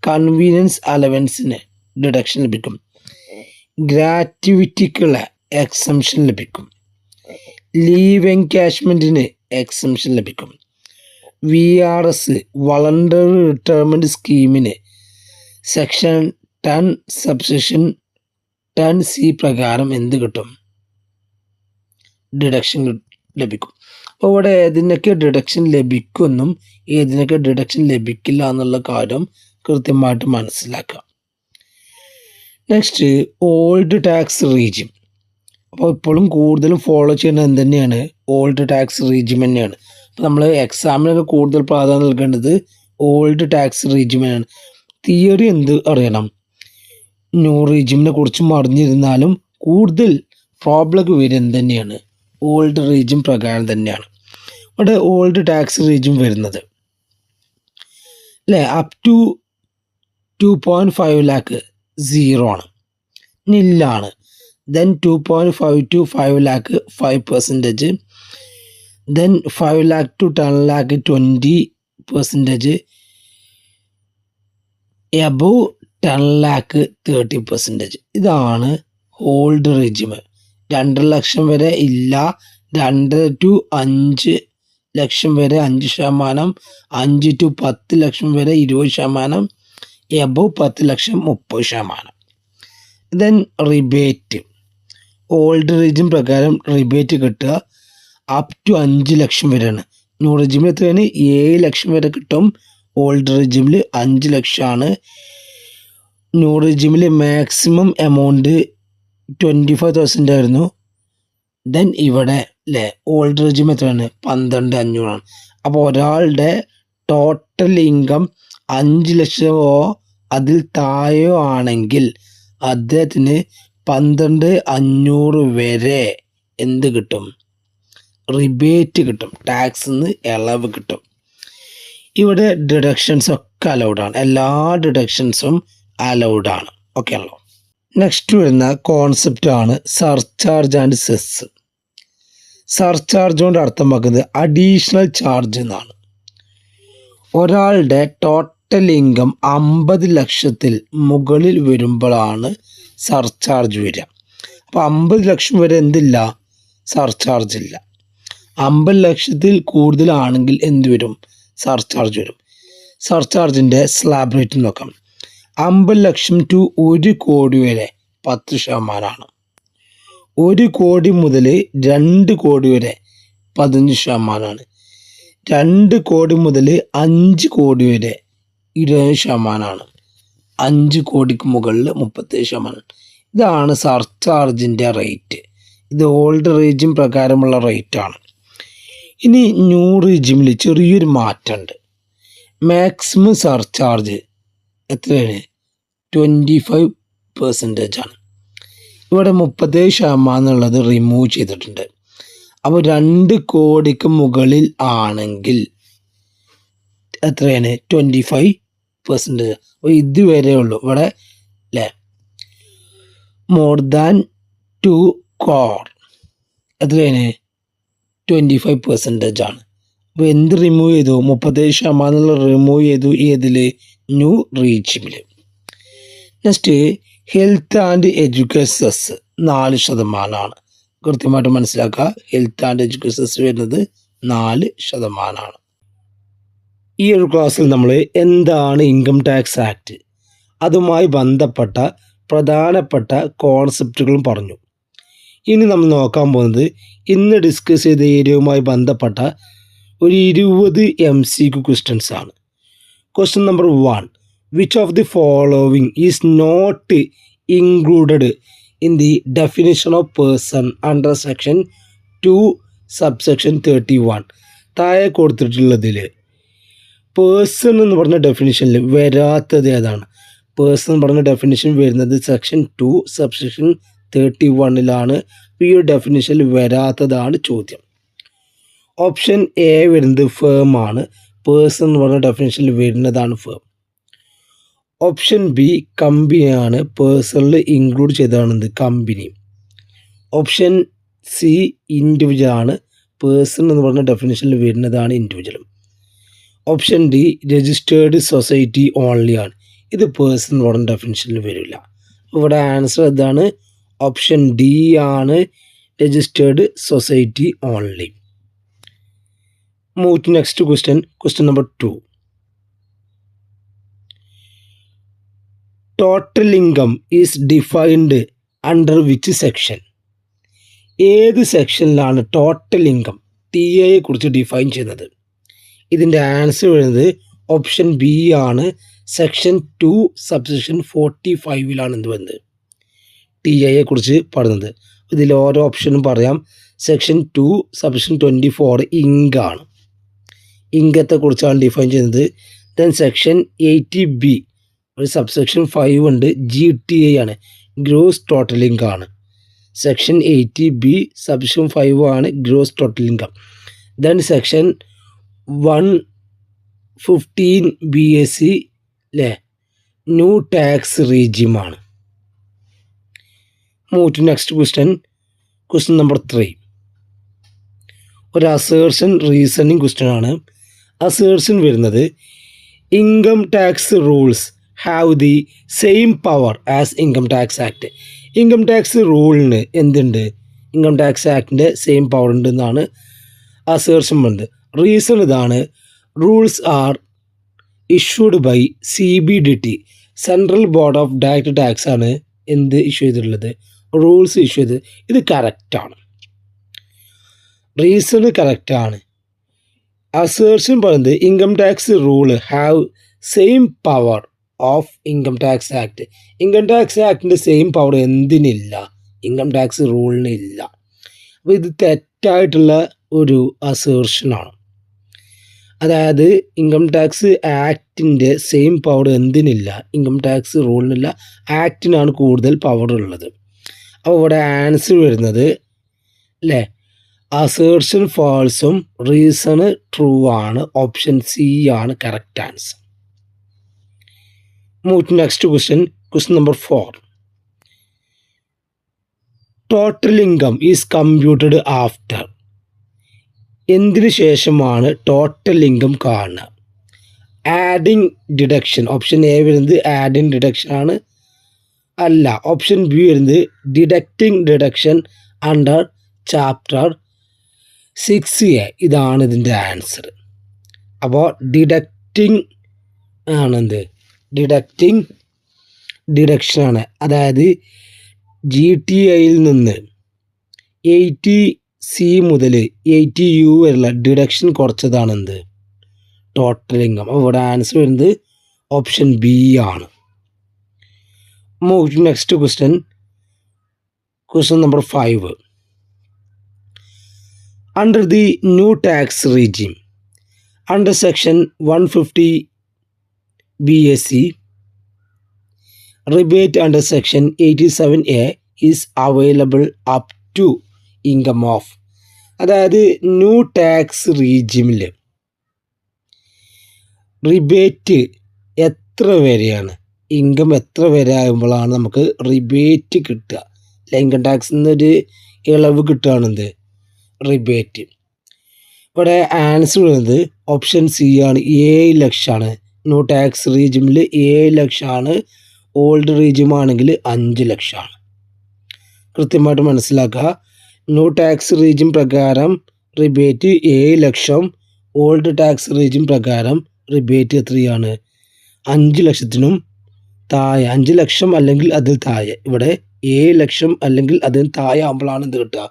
കൺവീനിയൻസ് അലവൻസിന് ഡിഡക്ഷൻ ലഭിക്കും. ഗ്രാറ്റുവിറ്റിക്കുള്ള എക്സംഷൻ ലഭിക്കും. ലീവ് എൻകാഷ്മെൻറ്റിന് എക്സംഷൻ ലഭിക്കും. VRS വളണ്ടറി റിട്ടയർമെൻറ്റ് സ്കീമിന് സെക്ഷൻ 10 സബ്സെക്ഷൻ 10C പ്രകാരം എന്ത് കിട്ടും, ഡിഡക്ഷൻ ലഭിക്കും. അപ്പോൾ ഇവിടെ ഏതിനൊക്കെ ഡിഡക്ഷൻ ലഭിക്കുമെന്നും ഏതിനൊക്കെ ഡിഡക്ഷൻ ലഭിക്കില്ല എന്നുള്ള കാര്യം കൃത്യമായിട്ട് മനസ്സിലാക്കുക. Next old tax region. അപ്പോൾ ഇപ്പോഴും കൂടുതലും ഫോളോ ചെയ്യുന്നത് എന്ത് തന്നെയാണ്, ഓൾഡ് ടാക്സ് റീജിയൻ തന്നെയാണ്. അപ്പോൾ നമ്മൾ എക്സാമിനൊക്കെ കൂടുതൽ പ്രാധാന്യം നൽകേണ്ടത് ഓൾഡ് ടാക്സ് റീജിയനാണ്. തിയറി എന്ത് അറിയണം, ന്യൂ റീജിയനെ കുറിച്ചും അറിഞ്ഞിരുന്നാലും കൂടുതൽ പ്രോബ്ലമൊക്കെ വരും എന്ത് തന്നെയാണ്, ഓൾഡ് റീജിയൻ പ്രകാരം തന്നെയാണ്. ഇവിടെ ഓൾഡ് ടാക്സ് റീജിയൻ വരുന്നത് അല്ലേ, അപ് ടു 2.5 lakh 0 ആണ്, നില്ലാണ്. Then 2.5 to 5 lakh 5%. Then 5 lakh to 10 lakh 20%. Above 10 lakh 30%. ഇതാണ് ഓൾഡ് റീജിയൻ. 2 ലക്ഷം വരെ ഇല്ല, 2 to 5 ലക്ഷം വരെ 5%, 5 to 10 ലക്ഷം വരെ 20%, എബവ് 10 ലക്ഷം 30%. Then rebate. ഓൾഡ് റീജിയൻ പ്രകാരം റിബേറ്റ് കിട്ടുക അപ് ടു 5 ലക്ഷം വരെയാണ്. ന്യൂ റീജിയനിൽ എത്രയാണ്, 7 ലക്ഷം വരെ കിട്ടും. ഓൾഡ് റീജിയനിൽ 5 ലക്ഷമാണ്. ന്യൂ റീജിയനിൽ മാക്സിമം എമൗണ്ട് 25,000 ആയിരുന്നു. ദെൻ ഇവിടെ അല്ലേ ഓൾഡ് റീജിയൻ എത്രയാണ്, 12,500 ആണ്. അപ്പോൾ ഒരാളുടെ ടോട്ടൽ ഇൻകം 5 ലക്ഷമോ അതിൽ താഴെയോ ആണെങ്കിൽ അദ്ദേഹത്തിന് 12,500 വരെ എന്ത് കിട്ടും, റിബേറ്റ് കിട്ടും, ടാക്സിൽ നിന്ന് ഇളവ് കിട്ടും. ഇവിടെ ഡിഡക്ഷൻസ് ഒക്കെ അലൗഡാണ്, എല്ലാ ഡിഡക്ഷൻസും അലൗഡാണ്. ഓക്കെ ആണല്ലോ. നെക്സ്റ്റ് വരുന്ന കോൺസെപ്റ്റാണ് സർചാർജ് ആൻഡ് സെസ്. സർചാർജ് കൊണ്ട് അർത്ഥമാക്കുന്നത് അഡീഷണൽ ചാർജ് എന്നാണ്. ഒരാളുടെ ടോട്ടൽ ഇൻകം 50 ലക്ഷത്തിൽ മുകളിൽ വരുമ്പോഴാണ് സർചാർജ് വരിക. അപ്പോൾ 50 ലക്ഷം വരെ എന്തില്ല, സർചാർജ് ഇല്ല. 50 ലക്ഷത്തിൽ കൂടുതലാണെങ്കിൽ എന്ത് വരും? സർചാർജ് വരും. സർചാർജിൻ്റെ സ്ലാബ് റേറ്റ് നോക്കാം. 50 ലക്ഷം ടു 1 കോടി വരെ 10%. 1 കോടി മുതൽ 2 കോടി വരെ 15%. 2 കോടി മുതൽ 5 കോടി വരെ 20%. 5 കോടിക്ക് മുകളിൽ 37%. ഇതാണ് സർചാർജിൻ്റെ റേറ്റ്. ഇത് ഓൾഡ് റേജിം പ്രകാരമുള്ള റേറ്റാണ്. ഇനി ന്യൂ റേജിമിൽ ചെറിയൊരു മാറ്റമുണ്ട്. മാക്സിമം സർചാർജ് എത്രയാണ്? 25% ആണ്. ഇവിടെ 37% എന്നുള്ളത് റിമൂവ് ചെയ്തിട്ടുണ്ട്. അപ്പോൾ 2 കോടിക്ക് മുകളിൽ ആണെങ്കിൽ എത്രയാണ്? 25%. അപ്പോൾ ഇതുവരെ ഉള്ളൂ ഇവിടെ അല്ലേ. മോർ ദാൻ 2 crore എത്രയാണ്? 25% ആണ്. അപ്പോൾ എന്ത് റിമൂവ് ചെയ്തു? 37% റിമൂവ് ചെയ്തു. ഏതിൽ? ന്യൂ റേജിമിൽ. Next health and education cess 4%. കൃത്യമായിട്ട് മനസ്സിലാക്കുക. ഹെൽത്ത് ആൻഡ് എഡ്യൂക്കേഷൻ സെസ് വരുന്നത് 4%. ഈ ഒരു ക്ലാസ്സിൽ നമ്മൾ എന്താണ് ഇൻകം ടാക്സ് ആക്ട്, അതുമായി ബന്ധപ്പെട്ട പ്രധാനപ്പെട്ട കോൺസെപ്റ്റുകളും പറഞ്ഞു. ഇനി നമ്മൾ നോക്കാൻ പോകുന്നത് ഇന്ന് ഡിസ്കസ് ചെയ്ത ഏരിയയുമായി ബന്ധപ്പെട്ട ഒരു 20 MCQ ക്വസ്റ്റ്യൻസ് ആണ്. Question number 1. Which of the following is not included in the definition of person under section 2 subsection 31? താഴെ കൊടുത്തിട്ടുള്ളതിൽ പേഴ്സൺ എന്ന് പറഞ്ഞ ഡെഫിനിഷനിൽ വരാത്തത് ഏതാണ്? പേഴ്സൺ എന്ന് പറഞ്ഞ ഡെഫിനിഷൻ വരുന്നത് സെക്ഷൻ 2 സബ്സെക്ഷൻ 31 ഈ ഒരു ഡെഫിനിഷനിൽ വരാത്തതാണ് ചോദ്യം. ഓപ്ഷൻ എ വരുന്നത് ഫേം ആണ്. പേഴ്സൺ എന്ന് പറഞ്ഞ ഡെഫിനിഷനിൽ വരുന്നതാണ് ഫേം. ഓപ്ഷൻ ബി കമ്പനിയാണ്. പേഴ്സണിൽ ഇൻക്ലൂഡ് ചെയ്തതാണ് കമ്പനി. ഓപ്ഷൻ സി ഇൻഡിവിജ്വൽ ആണ്. പേഴ്സൺ എന്ന് പറഞ്ഞ ഡെഫിനിഷനിൽ വരുന്നതാണ് ഇൻഡിവിജ്വലും. Option d registered society only ആണ്. ഇത് പേഴ്സൺ എന്ന് പറഞ്ഞ ഡെഫിനിഷനിൽ വരില്ല. ഇവിടെ ആൻസർ ഇതാണ്. ഓപ്ഷൻ ഡി ആണ്, registered society only. Move to next question. Question number 2. Total income is defined under which section? ഏത് സെക്ഷനിലാണ് ടോട്ടൽ ഇൻകം TA കുറിച്ച് ഡിഫൈൻ ചെയ്യുന്നത്? ഇതിൻ്റെ ആൻസർ വരുന്നത് ഓപ്ഷൻ ബി ആണ്. സെക്ഷൻ 2 സബ്സെക്ഷൻ 45 എന്ത് വരുന്നത് TA കുറിച്ച് പറയുന്നത്. ഇതിൽ ഓരോ ഓപ്ഷനും പറയാം. Section 2 subsection 24 ഇങ്കാണ്. ഇങ്കത്തെ കുറിച്ചാണ് ഡിഫൈൻ ചെയ്യുന്നത്. ദെൻ സെക്ഷൻ 80B ഒരു സബ്സെക്ഷൻ 5 ഉണ്ട്. GTA ആണ്, ഗ്രോസ് ടോട്ടൽ ഇൻകം ആണ്. സെക്ഷൻ 80B സബ്സെക്ഷൻ 5 ആണ്, gross total income. Then section 115 BAC അല്ലേ, ന്യൂ ടാക്സ് റീജിമാണ്. Move to next question. Question number 3. ഒരു അസേർഷൻ റീസണിങ് ക്വസ്റ്റ്യൻ ആണ്. അസേർഷൻ വരുന്നത് income tax rules have the same power as income tax act. Income tax റൂളിന് എന്തുണ്ട്? ഇൻകം ടാക്സ് ആക്ടിൻ്റെ സെയിം പവർ ഉണ്ട് എന്നാണ് അസേർഷൻ വരുന്നത്. റീസൺ ഇതാണ്. Rules are issued by CBDT, central board of direct tax ആണ് എന്ത് ഇഷ്യൂ ചെയ്തിട്ടുള്ളത്? റൂൾസ് ഇഷ്യൂ ചെയ്ത്. ഇത് കറക്റ്റാണ്. റീസൺ കറക്റ്റാണ്. അസേർഷൻ പറയുന്നത് income tax rule have same power of income tax act. Income tax ആക്ടിൻ്റെ സെയിം പവർ എന്തിനില്ല? ഇൻകം ടാക്സ് റൂളിന് ഇല്ല. അപ്പോൾ ഇത് തെറ്റായിട്ടുള്ള ഒരു അസേർഷനാണ്. അതായത് ഇൻകം ടാക്സ് ആക്ടിൻ്റെ സെയിം പവർ എന്തിനില്ല? ഇൻകം ടാക്സ് റൂളിനില്ല, ആക്ടിനാണ് കൂടുതൽ പവർ ഉള്ളത്. അപ്പോൾ ഇവിടെ ആൻസർ വരുന്നത് അല്ലേ, അസേർഷൻ ഫാൾസും റീസൺ ട്രൂ ആണ്. ഓപ്ഷൻ സി ആണ് correct answer. Move to next question. Question number 4. Total income is computed after. എന്തിനു ശേഷമാണ് ടോട്ടൽ ഇൻകം കാണുക? Adding deduction. ഓപ്ഷൻ എ വരുന്നത് ആഡിങ് ഡിഡക്ഷൻ ആണ്. അല്ല. ഓപ്ഷൻ ബി വരുന്നത് deducting deduction under chapter 6A ഇതാണ് ഇതിൻ്റെ ആൻസർ. അപ്പോൾ ഡിഡക്റ്റിംഗ് ആണെന്ത്, ഡിഡക്ഷനാണ്. അതായത് GTA-യിൽ നിന്ന് 80C മുതൽ 80U വരെയുള്ള ഡിഡക്ഷൻ കുറച്ചതാണെന്ത്, ടോട്ടൽ ഇൻകം. അപ്പോൾ ഇവിടെ ആൻസർ വരുന്നത് ഓപ്ഷൻ ബി ആണ്. Move to next question number 5. Under the new tax regime, under section 150 BAC, rebate under section 87A is available up to income of. അതായത് ന്യൂ ടാക്സ് റീജിമിൽ റിബേറ്റ് എത്ര വരെയാണ്, ഇൻകം എത്ര വരെ ആകുമ്പോഴാണ് നമുക്ക് റിബേറ്റ് കിട്ടുക, ഇൻകം ടാക്സിൽ നിന്നൊരു ഇളവ് കിട്ടുകയാണെന്ത്, റിബേറ്റ്. ഇവിടെ ആൻസർ വരുന്നത് ഓപ്ഷൻ സി ആണ്, 7 ലക്ഷമാണ്. ന്യൂ ടാക്സ് റീജിമിൽ 7 ലക്ഷമാണ്. ഓൾഡ് റീജിം ആണെങ്കിൽ 5 ലക്ഷമാണ്. കൃത്യമായിട്ട് മനസ്സിലാക്കുക. ന്യൂ ടാക്സ് റീജിം പ്രകാരം റിബേറ്റ് 7 ലക്ഷം, ഓൾഡ് ടാക്സ് റീജിം പ്രകാരം റിബേറ്റ് എത്രയാണ്, 5 ലക്ഷത്തിനും താഴെ, 5 ലക്ഷം അല്ലെങ്കിൽ അതിൽ താഴെ. ഇവിടെ 7 ലക്ഷം അല്ലെങ്കിൽ അതിന് താഴെ ആകുമ്പോഴാണ് എന്ത് കിട്ടുക,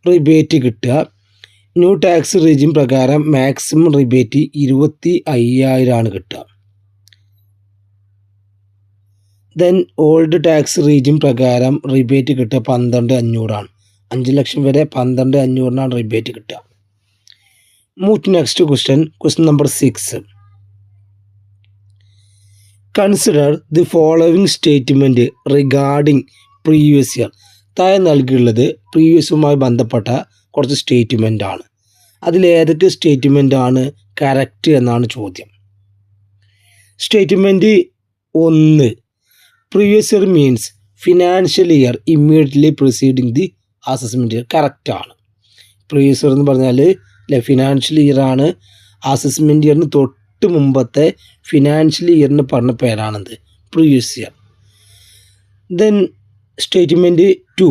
റിബേറ്റ് കിട്ടുക. ന്യൂ ടാക്സ് റീജിം പ്രകാരം മാക്സിമം റിബേറ്റ് 25,000 ആണ് കിട്ടുക. ദെൻ ഓൾഡ് ടാക്സ് റീജിം പ്രകാരം റിബേറ്റ് കിട്ടുക 12,500 5 ലക്ഷം വരെ 12,500 റിബേറ്റ് കിട്ടുക. Move to next question number 6. Consider the following statement regarding previous year. താഴെ നൽകിയുള്ളത് പ്രീവിയസുമായി ബന്ധപ്പെട്ട കുറച്ച് സ്റ്റേറ്റ്മെൻ്റ് ആണ്. അതിലേതൊക്കെ സ്റ്റേറ്റ്മെൻ്റ് ആണ് കറക്റ്റ് എന്നാണ് ചോദ്യം. Statement 1, previous year means financial year immediately preceding the assessment year. കറക്റ്റാണ്. പ്രീവിയസ് ഇയർ എന്ന് പറഞ്ഞാൽ ഫിനാൻഷ്യൽ ഇയർ ആണ്. അസസ്മെൻറ്റ് ഇയറിന് തൊട്ട് മുമ്പത്തെ ഫിനാൻഷ്യൽ ഇയറിന് പറഞ്ഞ പേരാണെന്ത്, previous year. Then statement 2,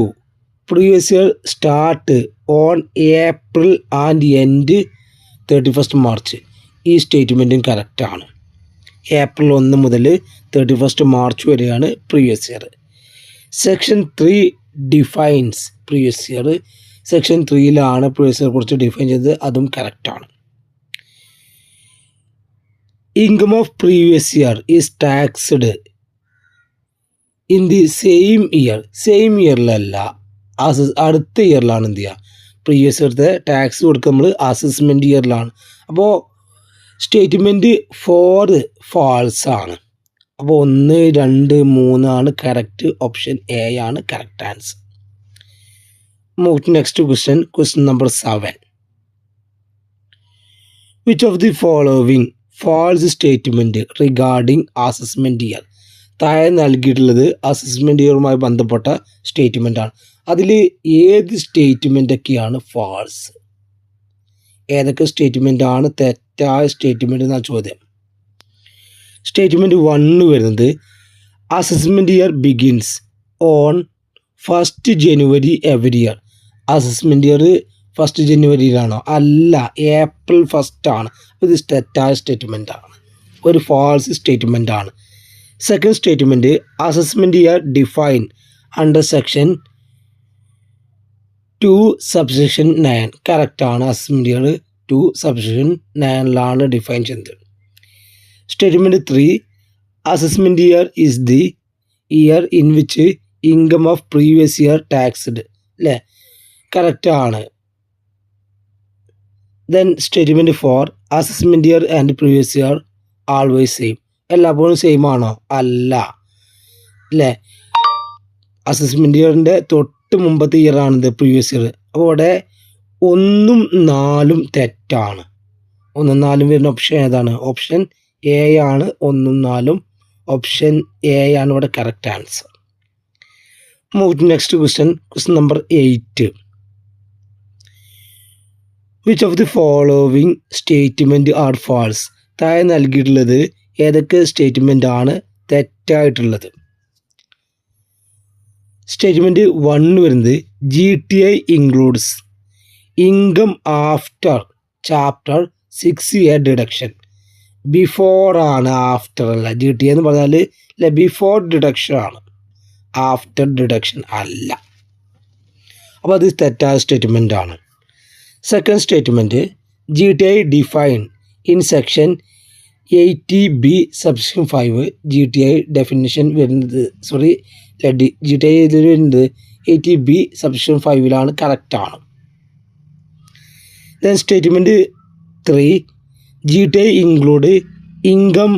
previous year start on April and end 31 March. ഈ സ്റ്റേറ്റ്മെൻറ്റും കറക്റ്റാണ്. ഏപ്രിൽ 1 മുതൽ 31 മാർച്ച് വരെയാണ് previous year. Section 3 defines previous year. Section 3-ലാണ് പ്രീവിയസ് ഇയർ കുറിച്ച് ഡിഫൈൻ ചെയ്തത്, അതും കറക്റ്റാണ്. Income of previous year is taxed in the same year. Same ഇയറിലല്ല, അടുത്ത ഇയറിലാണ് എന്ത് ചെയ്യുക, പ്രീവിയസ് ഇയറത്തെ ടാക്സ് കൊടുക്കുക നമ്മൾ അസസ്മെൻറ്റ് ഇയറിലാണ്. അപ്പോൾ സ്റ്റേറ്റ്മെൻറ്റ് 4 ഫാൾസ് ആണ്. അപ്പോൾ 1, 2, 3 ആണ് കറക്റ്റ്. ഓപ്ഷൻ എ ആണ് correct answer. Move to next question number 7. Which of the following false statement regarding assessment year. താഴെ നൽകിയിട്ടുള്ളത് അസസ്മെൻറ്റ് ഇയറുമായി ബന്ധപ്പെട്ട സ്റ്റേറ്റ്മെൻ്റ് ആണ്. അതിൽ ഏത് സ്റ്റേറ്റ്മെൻറ്റൊക്കെയാണ് ഫാൾസ്, ഏതൊക്കെ സ്റ്റേറ്റ്മെൻ്റ് ആണ് തെറ്റായ സ്റ്റേറ്റ്മെൻറ്റ് എന്നാണ് ചോദ്യം. സ്റ്റേറ്റ്മെൻറ്റ് 1 വരുന്നത് assessment year begins on 1st January every year. Assessment year 1st ജനുവരിയിലാണോ? അല്ല, ഏപ്രിൽ 1 ആണ്. ഇത് തെറ്റായ സ്റ്റേറ്റ്മെൻ്റ് ആണ്, ഒരു ഫാൾസ് സ്റ്റേറ്റ്മെൻ്റ് ആണ്. Second statement assessment year define under section 2 subsection 9. കറക്റ്റാണ്. അസസ്മെൻറ്റ് ഇയർ 2 സബ്സെക്ഷൻ 9-ലാണ് ഡിഫൈൻ ചെയ്യുന്നത്. Statement 3 assessment year is the year in which income of previous year taxed. അല്ലേ, കറക്റ്റാണ്. Then statement 4 assessment year and previous year always same. എല്ലാപ്പോഴും സെയിം ആണോ? അല്ല, അല്ലേ. അസസ്മെൻറ്റ് ഇയറിൻ്റെ തൊട്ട് മുമ്പത്തെ ഇയർ ആണിത് പ്രീവിയസ് ഇയർ. അപ്പോൾ ഇവിടെ 1ഉം 4ഉം തെറ്റാണ്. 1ഉം 4ഉം വരുന്ന ഓപ്ഷൻ ഏതാണ്? ഓപ്ഷൻ എ ആണ്. 1ഉം 4ഉം ഓപ്ഷൻ എ ആണ് ഇവിടെ correct answer. Move to next question number 8. Which of the following statement are false. താഴെ നൽകിയിട്ടുള്ളത് ഏതൊക്കെ സ്റ്റേറ്റ്മെൻ്റ് ആണ് തെറ്റായിട്ടുള്ളത്? സ്റ്റേറ്റ്മെൻറ്റ് 1 വരുന്നത് GTA includes income after chapter 6A deduction. Before ആണ്, ആഫ്റ്റർ അല്ല. GT എന്ന് പറഞ്ഞാൽ ബിഫോർ ഡിഡക്ഷൻ ആണ്, ആഫ്റ്റർ ഡിഡക്ഷൻ അല്ല. അപ്പോൾ അത് തെറ്റായ സ്റ്റേറ്റ്മെൻ്റ് ആണ്. Second statement, GTI define in section 80B subsection 5. GTI definition വരുന്നത് GTI ഇതിൽ വരുന്നത് 80B സബ്സെക്ഷൻ 5 കറക്റ്റാണ്. Then statement 3, GTI include income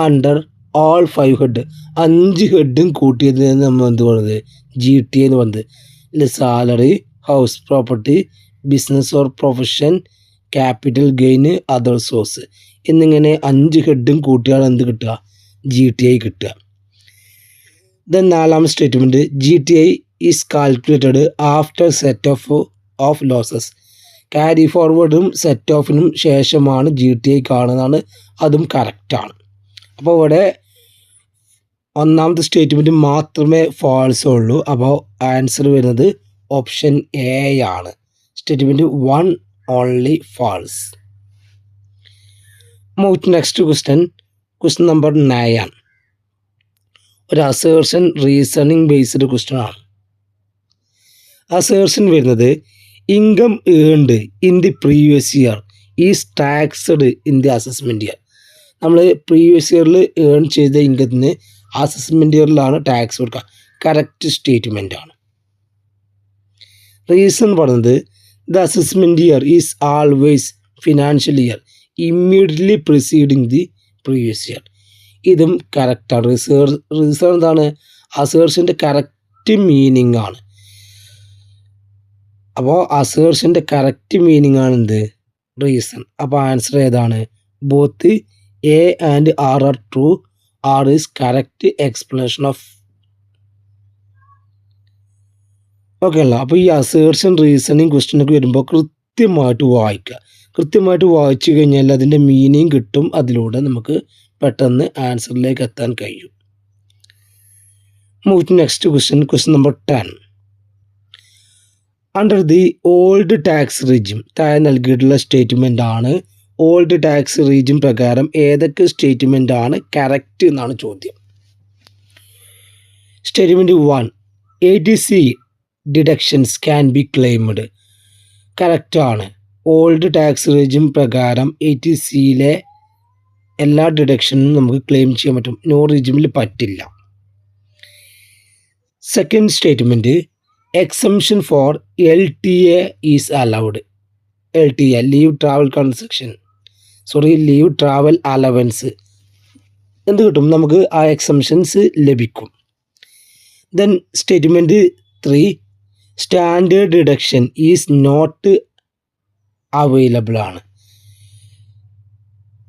under all 5 head. 5 ഹെഡും കൂട്ടിയത് നമ്മൾ എന്ത് പറയുന്നത് GTI എന്ന് പറയുന്നത്. Salary, house property, business or profession, capital gain, other source എന്നിങ്ങനെ 5 ഹെഡും കൂട്ടിയാണ് എന്ത് കിട്ടുക, GTI കിട്ടുക. ദെൻ നാലാമത്തെ statement, GTI is calculated after set off losses. Carry ഫോർവേഡും സെറ്റ് ഓഫിനും ശേഷമാണ് GTI കാണുന്നതാണ്, അതും കറക്റ്റാണ്. അപ്പോൾ ഇവിടെ ഒന്നാമത്തെ സ്റ്റേറ്റ്മെൻറ്റ് മാത്രമേ ഫാൾസ് ഉള്ളൂ. അപ്പോൾ ആൻസർ വരുന്നത് ഓപ്ഷൻ എ ആണ്. Statement 1 only false. Move to next question number 9. ഒരു അസേർഷൻ റീസണിങ് ബേസ്ഡ് ക്വസ്റ്റ്യൻ ആണ്. അസേർഷൻ വരുന്നത് income earned in the previous year is taxed in the assessment year. നമ്മൾ പ്രീവിയസ് ഇയറിൽ ഏൺ ചെയ്ത ഇൻകത്തിന് അസസ്മെൻറ്റ് ഇയറിലാണ് ടാക്സ് കൊടുക്കുക. കറക്റ്റ് സ്റ്റേറ്റ്മെൻ്റ് ആണ്. റീസൺ പറയുന്നത് the assessment year is always financial year immediately preceding the previous year. ഇതും കറക്റ്റാണ്. റീസൺ എന്താണ്, അസേർഷൻ്റെ കറക്റ്റ് മീനിങ് ആണ്. അപ്പോൾ അസേർഷൻ്റെ കറക്റ്റ് മീനിങ് ആണ് എന്ത്, റീസൺ. അപ്പോൾ ആൻസർ ഏതാണ്, both A and R are true. R is correct explanation of. Okay അല്ല. അപ്പോൾ ഈ അസേർഷൻ റീസണിങ് ക്വസ്റ്റ്യനൊക്കെ വരുമ്പോൾ കൃത്യമായിട്ട് വായിക്കുക. കൃത്യമായിട്ട് വായിച്ചു കഴിഞ്ഞാൽ അതിൻ്റെ മീനിങ് കിട്ടും. അതിലൂടെ നമുക്ക് പെട്ടെന്ന് ആൻസറിലേക്ക് എത്താൻ കഴിയും. Move to next question number 10. Under the old tax regime, താഴെ നൽകിയിട്ടുള്ള സ്റ്റേറ്റ്മെൻ്റ് ആണ്. ഓൾഡ് ടാക്സ് റെജിം പ്രകാരം ഏതൊക്കെ സ്റ്റേറ്റ്മെൻ്റ് ആണ് കറക്റ്റ് എന്നാണ് ചോദ്യം. Statement 1, ATC deductions can be claimed. കറക്റ്റാണ്. ഓൾഡ് ടാക്സ് റെജിം പ്രകാരം ATCയിലെ എല്ലാ ഡിഡക്ഷനും നമുക്ക് ക്ലെയിം ചെയ്യാൻ പറ്റും, ന്യൂ റെജിമിൽ പറ്റില്ല. Second statement, exemption for LTA is allowed. LTA leave travel allowance എന്ത് കിട്ടും, നമുക്ക് ആ എക്സംഷൻസ് ലഭിക്കും. Then statement 3, standard deduction is not available ആണ്.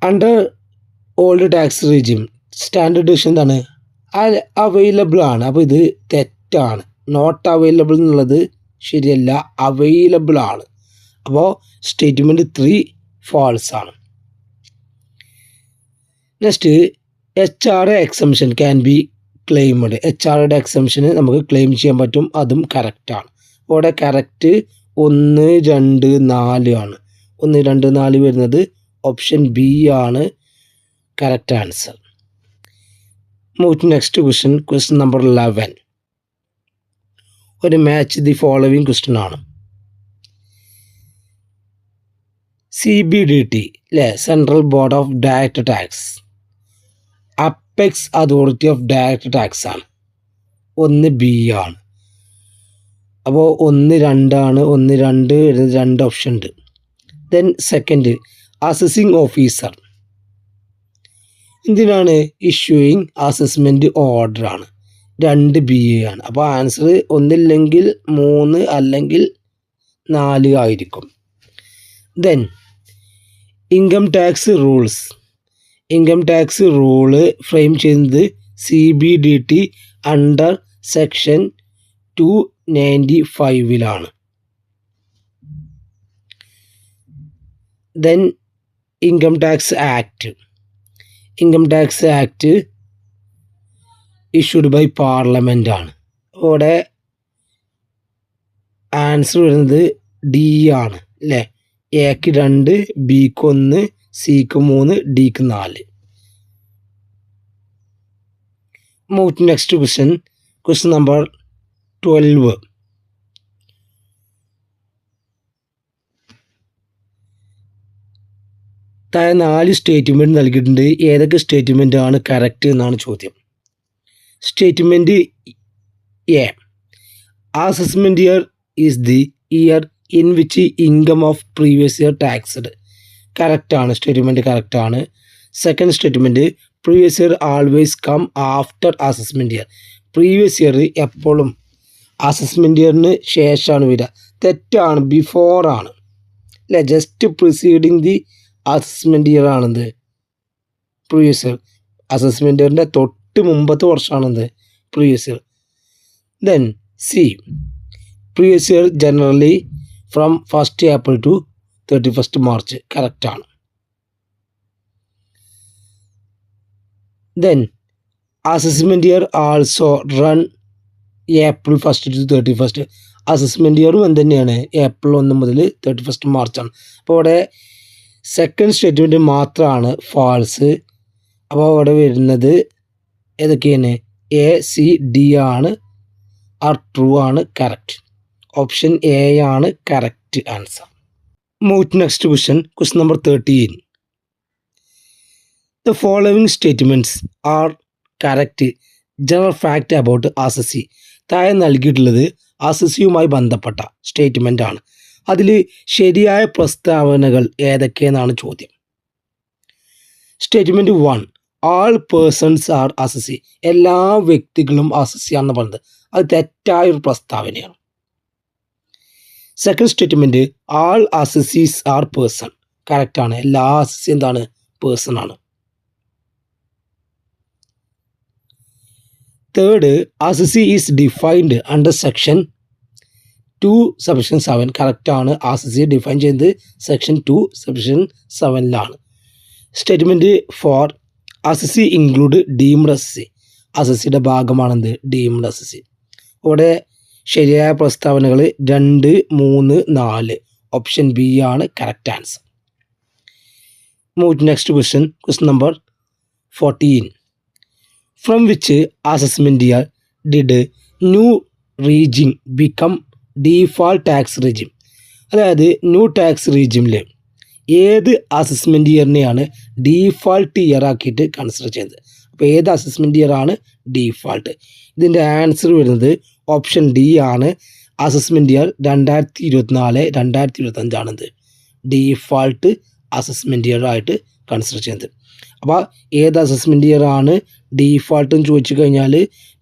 Under old tax regime standard deduction എന്താണ്, അവൈലബിൾ ആണ്. അപ്പോൾ ഇത് തെറ്റാണ്. നോട്ട് അവൈലബിൾ എന്നുള്ളത് ശരിയല്ല, അവൈലബിൾ ആണ്. അപ്പോൾ സ്റ്റേറ്റ്മെൻറ്റ് 3 ഫാൾസ് ആണ്. Next, HRA exemption can be claimed. HRAയുടെ എക്സംഷന് നമുക്ക് ക്ലെയിം ചെയ്യാൻ പറ്റും, അതും കറക്റ്റാണ്. അവിടെ കറക്റ്റ് 1, 2, 4 ആണ്. 1, 2, 4 വരുന്നത് ഓപ്ഷൻ ബി ആണ് correct answer. Move to next question number 11. ഒരു മാച്ച് ദി ഫോളോവിങ് ക്വസ്റ്റ്യൻ ആണ്. CBDT central board of direct tax apex authority of direct tax ആണ്. 1B ആണ്. അപ്പോൾ 1, 2 ആണ്. 1, 2 2 ഓപ്ഷൻ ഉണ്ട്. ദെൻ സെക്കൻഡ്, അസസിങ് ഓഫീസർ എന്തിനാണ്, ഇഷ്യൂയിങ് അസസ്മെൻറ്റ് ഓർഡർ ആണ്. 2B ആണ്. അപ്പോൾ ആൻസർ ഒന്നില്ലെങ്കിൽ 3 അല്ലെങ്കിൽ 4 ആയിരിക്കും. Then income tax rules. Income tax rule frame ചെയ്യുന്നത് CBDT under section 295 then income tax act. Income tax act issued by parliament ആണ്. അവിടെ ആൻസർ വരുന്നത് ഡി ആണ് അല്ലേ? എക്ക് 2, ബിക്ക് 1, സിക്ക് 3, ഡിക്ക് 4. Move to next question. Question number 12. താഴെ 4 സ്റ്റേറ്റ്മെൻറ്റ് നൽകിയിട്ടുണ്ട്. ഏതൊക്കെ സ്റ്റേറ്റ്മെൻ്റ് ആണ് കറക്റ്റ് എന്നാണ് ചോദ്യം. Statement a, assessment year is the year in which income of previous year taxed. കറക്റ്റാണ്, സ്റ്റേറ്റ്മെൻറ്റ് കറക്റ്റാണ്. Second statement, previous year always come after assessment year. Previous year എപ്പോഴും അസസ്മെൻറ്റ് ഇയറിന് ശേഷമാണ് വരിക. തെറ്റാണ്, ബിഫോർ ആണ് അല്ലേ? Just preceding the assessment year ആണെന്ത്? Previous year. അസസ്മെൻറ്റ് ഇയറിൻ്റെ തൊട്ട് മുമ്പത്തെ വർഷമാണെന്ത്? Previous year. Then c, previous year generally from 1st April to 31st March. കറക്റ്റാണ്. Then assessment year also run April 1st to 31st. Assessment ഇയറും എന്ത് തന്നെയാണ്? April 1 മുതൽ 31st March ആണ്. അപ്പോൾ ഇവിടെ സെക്കൻഡ് സ്റ്റേറ്റ്മെൻറ്റ് മാത്രമാണ് ഫാൾസ്. അപ്പോൾ അവിടെ വരുന്നത് ഏതൊക്കെയാണ്? എ, സി, ഡി ആണ് ആർ ട്രൂ ആണ് കറക്റ്റ്. ഓപ്ഷൻ എ ആണ് correct answer. Move to next question. Question number 13. The following statements are correct general fact about assessee. താഴെ നൽകിയിട്ടുള്ളത് അസസിയുമായി ബന്ധപ്പെട്ട സ്റ്റേറ്റ്മെൻ്റ് ആണ്. അതിൽ ശരിയായ പ്രസ്താവനകൾ ഏതൊക്കെയെന്നാണ് ചോദ്യം. Statement 1, all persons are assessee. എല്ലാ വ്യക്തികളും അസസിയാണെന്ന് പറയുന്നത് അത് തെറ്റായൊരു പ്രസ്താവനയാണ്. Second statement, all assessees are person. കറക്റ്റാണ്, എല്ലാ അസസി എന്താണ്? പേഴ്സൺ ആണ്. Third, assessee is defined under section 2 subsection 7. കറക്റ്റാണ്, അസസിയെ ഡിഫൈൻ ചെയ്യുന്നത് സെക്ഷൻ 2 സബ്സെക്ഷൻ 7ലാണ്. Statement 4, assessee include deemed assessee. അസസിയുടെ ഭാഗമാണെന്ത്? Deemed assessee. ഇവിടെ ശരിയായ പ്രസ്താവനകൾ 2, 3, 4. ഓപ്ഷൻ ബി ആണ് correct answer. Move to next question. Question number 14. From which assessment year did new regime become default tax regime? അതായത് ന്യൂ ടാക്സ് റീജിമിൽ ഏത് അസസ്മെൻറ്റ് ഇയറിനെയാണ് ഡീഫാൾട്ട് ഇയർ ആക്കിയിട്ട് കൺസിഡർ ചെയ്യുന്നത്? അപ്പോൾ ഏത് അസസ്മെൻറ്റ് ഇയർ ആണ് ഡീഫാൾട്ട്? ഇതിൻ്റെ ആൻസർ വരുന്നത് ഓപ്ഷൻ ഡി ആണ്. അസസ്മെൻറ്റ് ഇയർ 2024, 2025 ആണെന്ത്? ഡീഫാൾട്ട് അസസ്മെൻറ്റ് ഇയർ ആയിട്ട് കൺസിഡർ ചെയ്യുന്നത്. അപ്പോൾ ഏത് അസസ്മെൻറ്റ് ഇയർ ആണ് ഡീഫാൾട്ട് എന്ന് ചോദിച്ചു കഴിഞ്ഞാൽ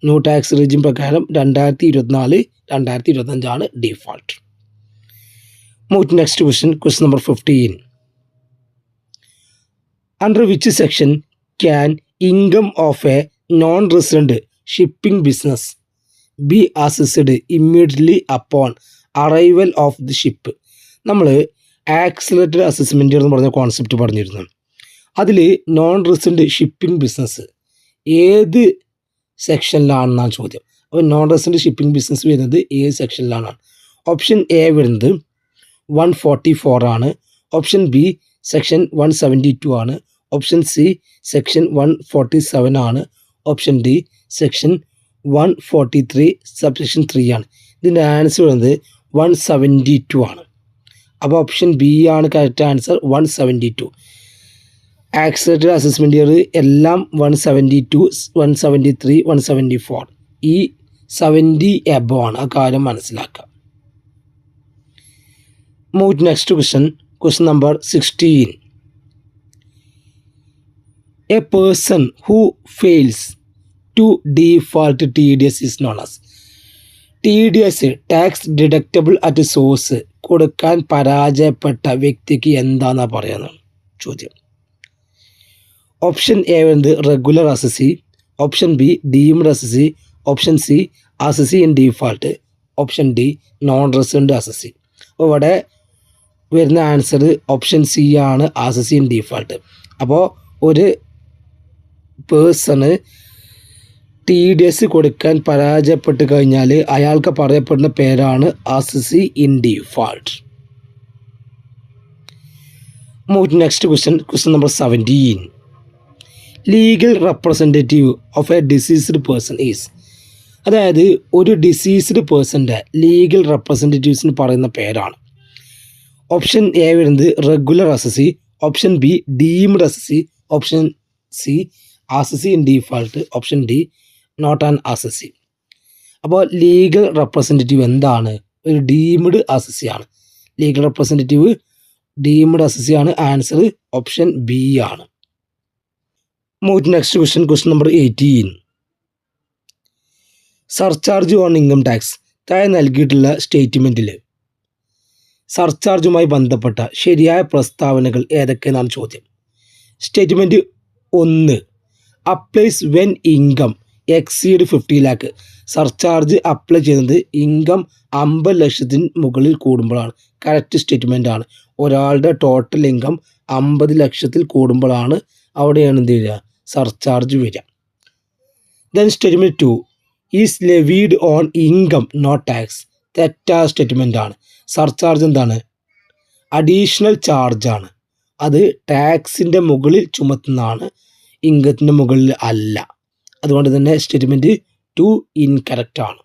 ന്യൂ ടാക്സ് റെജിം പ്രകാരം 2024, 2025 ആണ് default. Move to next question. Question number 15. Under which section can income of a non resident shipping business be assessed immediately upon arrival of the ship? നമ്മൾ ആക്സിലറേറ്റഡ് അസസ്മെൻറ്റ് എന്ന് പറഞ്ഞ കോൺസെപ്റ്റ് പറഞ്ഞിരുന്നു. അതിൽ നോൺ റെസിഡൻറ്റ് ഷിപ്പിംഗ് ബിസിനസ് ഏത് സെക്ഷനിലാണെന്നാണ് ചോദ്യം. അപ്പോൾ നോൺ റെസിഡൻറ്റ് ഷിപ്പിംഗ് ബിസിനസ് വരുന്നത് ഏത് സെക്ഷനിലാണ്? ഓപ്ഷൻ എ വരുന്നത് 144 ആണ്. ഓപ്ഷൻ ബി സെക്ഷൻ 172 ആണ്. ഓപ്ഷൻ സി സെക്ഷൻ 147 ആണ്. ഓപ്ഷൻ ഡി സെക്ഷൻ 143 സബ്സെക്ഷൻ 3 ആണ്. ഇതിൻ്റെ ആൻസർ വരുന്നത് 172 ആണ്. അപ്പോൾ ഓപ്ഷൻ ബി ആണ് correct answer, 172. Accelerated assessment year എല്ലാം 172, 173, 174. ഈ 70 എബോ ആണ്, ആ കാര്യം മനസ്സിലാക്കുക. Move to next question. Question number 16. A person who fails to default TDS is known as. TDS tax deductible at source കൊടുക്കാൻ പരാജയപ്പെട്ട വ്യക്തിക്ക് എന്താണെന്നാണ് പറയുന്നത് ചോദ്യം. ഓപ്ഷൻ എ വരുന്നത് regular assessee. Option B deemed assessee. Option C assessee in default. Option D non resident assessee. അപ്പോൾ ഇവിടെ വരുന്ന ആൻസർ ഓപ്ഷൻ സി ആണ്, അസസി ഇൻ ഡീഫാൾട്ട്. അപ്പോൾ ഒരു പേഴ്സണ് TDS കൊടുക്കാൻ പരാജയപ്പെട്ട് കഴിഞ്ഞാൽ അയാൾക്ക് പറയപ്പെടുന്ന പേരാണ് assessee in default. Move to next question number 17. Legal representative of a deceased person is. അതായത് ഒരു ഡിസീസ്ഡ് പേഴ്സൻ്റെ ലീഗൽ റെപ്രസെൻറ്റേറ്റീവ്സിന് പറയുന്ന പേരാണ്. ഓപ്ഷൻ എ വരുന്നത് regular assessee, option B deemed assessee, option C assessee in default, option d not an assessee. അപ്പോൾ ലീഗൽ റെപ്രസെൻറ്റേറ്റീവ് എന്താണ്? ഒരു ഡീംഡ് അസസിയാണ്. ലീഗൽ റെപ്രസെൻറ്റേറ്റീവ് ഡീംഡ് അസസിയാണ്. ആൻസർ ഓപ്ഷൻ ബി ആണ്. Move to next question number 18. Surcharge on income tax. താഴെ നൽകിയിട്ടുള്ള സ്റ്റേറ്റ്മെൻറ്റിൽ സർചാർജുമായി ബന്ധപ്പെട്ട ശരിയായ പ്രസ്താവനകൾ ഏതൊക്കെയെന്നാണ് ചോദ്യം. Statement 1, applies when income exceed 50 lakh. Surcharge apply ചെയ്യുന്നത് ഇൻകം 50 ലക്ഷത്തിന് മുകളിൽ കൂടുമ്പോഴാണ്. കറക്റ്റ് സ്റ്റേറ്റ്മെൻ്റ് ആണ്. ഒരാളുടെ ടോട്ടൽ ഇൻകം 50 ലക്ഷത്തിൽ കൂടുമ്പോഴാണ് അവിടെയാണ് എന്ത് ചെയ്യുക, സർചാർജ് വരിക. Then statement 2, is levied on income not tax. തെറ്റായ സ്റ്റേറ്റ്മെൻ്റ് ആണ്. സർചാർജ് എന്താണ്? അഡീഷണൽ ചാർജാണ്. അത് ടാക്സിൻ്റെ മുകളിൽ ചുമത്തുന്നതാണ്, ഇൻകത്തിൻ്റെ മുകളിൽ അല്ല. അതുകൊണ്ട് തന്നെ സ്റ്റേറ്റ്മെൻറ്റ് 2 ഇൻകറക്റ്റ് ആണ്.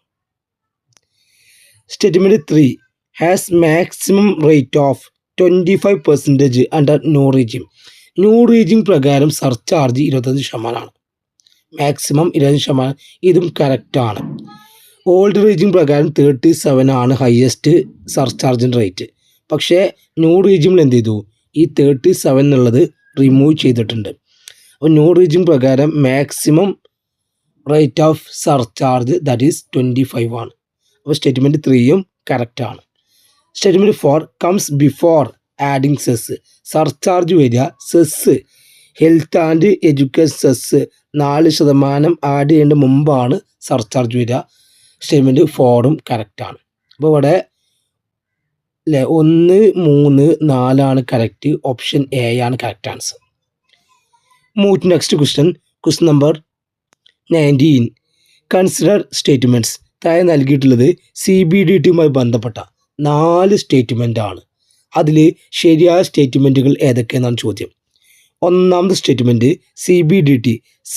Statement 3, has maximum rate of 25% under new regime. New regime പ്രകാരം സർചാർജ് 25%. മാക്സിമം 20%. ഇതും കറക്റ്റാണ്. ഓൾഡ് റീജിം പ്രകാരം 37 ആണ് ഹയസ്റ്റ് സർചാർജിൻ്റെ റേറ്റ്. പക്ഷേ ന്യൂ റീജിമിൽ എന്ത് ചെയ്തു? ഈ 37 എന്നുള്ളത് റിമൂവ് ചെയ്തിട്ടുണ്ട്. അപ്പോൾ ന്യൂ റീജിം പ്രകാരം maximum rate of surcharge that is 25 ആണ്. അപ്പോൾ സ്റ്റേറ്റ്മെൻറ്റ് 3യും കറക്റ്റാണ്. Statement 4, comes before adding cess. Surcharge വരിക cess, health and education cess 4% add ചെയ്യേണ്ട മുമ്പാണ് സർചാർജ് വരിക. സ്റ്റേറ്റ്മെൻറ്റ് 4ഉം കറക്റ്റാണ്. അപ്പോൾ ഇവിടെ 1, 3, 4 കറക്റ്റ്. ഓപ്ഷൻ എ ആണ് correct answer. Move to next question number 19. Consider statements. താഴെ നൽകിയിട്ടുള്ളത് CBDTയുമായി ബന്ധപ്പെട്ട 4 സ്റ്റേറ്റ്മെൻ്റ് ആണ്. അതിൽ ശരിയായ സ്റ്റേറ്റ്മെൻറ്റുകൾ ഏതൊക്കെയെന്നാണ് ചോദ്യം. ഒന്നാമത്തെ statement, CBDT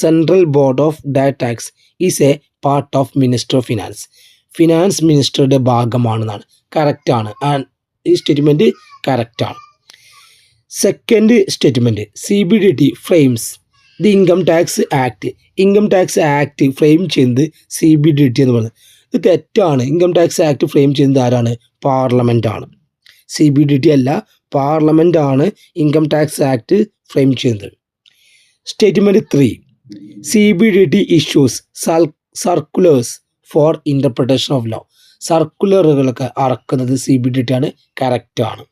central board of direct tax is a part of minister of finance. Finance മിനിസ്റ്ററുടെ ഭാഗമാണെന്നാണ്. കറക്റ്റാണ്. ഈ സ്റ്റേറ്റ്മെൻറ്റ് കറക്റ്റാണ്. Second statement, CBDT frames the income tax act. Income tax act frame ചെയ്യുന്നത് CBDT എന്ന് പറയുന്നത്. ഇത് തെറ്റാണ്. ഇൻകം ടാക്സ് ആക്ട് ഫ്രെയിം ചെയ്യുന്നത് ആരാണ്? പാർലമെൻറ്റാണ്. CBDT അല്ല, പാർലമെൻ്റ് ആണ് ഇൻകം ടാക്സ് ആക്ട് ഫ്രെയിം ചെയ്യുന്നത്. Statement 3, CBDT issues circulars for interpretation of law. സർക്കുലറുകളൊക്കെ ഇറക്കുന്നത് CBDT ആണ്. കറക്റ്റാണ്.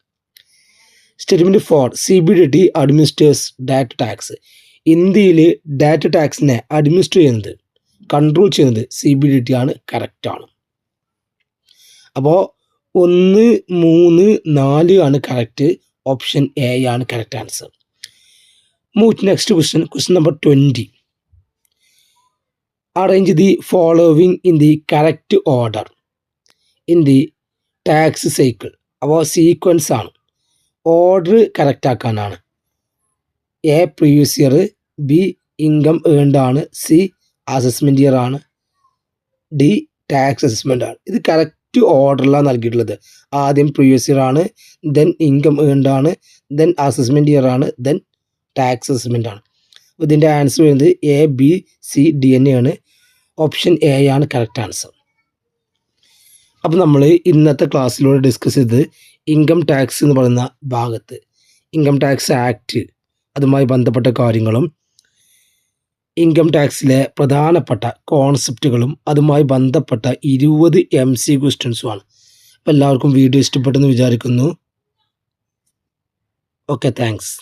Statement 4, CBDT administrates direct tax. ഇന്ത്യയിൽ ഡയറക്റ്റ് ടാക്സിനെ അഡ്മിനിസ്ട്രേറ്റ് ചെയ്യുന്നത്, കൺട്രോൾ ചെയ്യുന്നത് CBDT ആണ്. കറക്റ്റാണ്. അപ്പോൾ 1, 3, 4 ആണ് കറക്റ്റ്. ഓപ്ഷൻ എ ആണ് correct answer. Move to next question number 20. Arrange the following in the correct order in the tax cycle. അപ്പോൾ സീക്വൻസ് ആണ്. ഓർഡർ കറക്റ്റ് ആക്കാനാണ്. A previous year, b income earned ആണ്, സി അസസ്മെൻറ്റ് ഇയർ ആണ്, ഡി ടാക്സ് അസസ്മെൻ്റ് ആണ്. ഇത് കറക്റ്റ് ഓർഡറിലാണ് നൽകിയിട്ടുള്ളത്. ആദ്യം പ്രീവിയസ് ഇയർ ആണ്, ദെൻ ഇൻകം ഏൺഡ് ആണ്, ദെൻ അസസ്മെൻറ്റ് ഇയർ ആണ്, ദെൻ ടാക്സ് അസസ്മെൻ്റ് ആണ്. അപ്പോൾ ഇതിൻ്റെ ആൻസർ വരുന്നത് എ, ബി, സി, ഡി ആണ്. ഓപ്ഷൻ എ ആണ് കറക്റ്റ് ആൻസർ. അപ്പോൾ നമ്മൾ ഇന്നത്തെ ക്ലാസ്സിലൂടെ ഡിസ്കസ് ചെയ്തത് ഇൻകം ടാക്സ് എന്ന് പറയുന്ന ഭാഗത്ത് ഇൻകം ടാക്സ് ആക്ട് അതുമായി ബന്ധപ്പെട്ട കാര്യങ്ങളും ഇൻകം ടാക്സിലെ പ്രധാനപ്പെട്ട കോൺസെപ്റ്റുകളും അതുമായി ബന്ധപ്പെട്ട 20 MC ക്വസ്റ്റ്യൻസുമാണ്. അപ്പോൾ എല്ലാവർക്കും വീഡിയോ ഇഷ്ടപ്പെട്ടെന്ന് വിചാരിക്കുന്നു. Okay, thanks.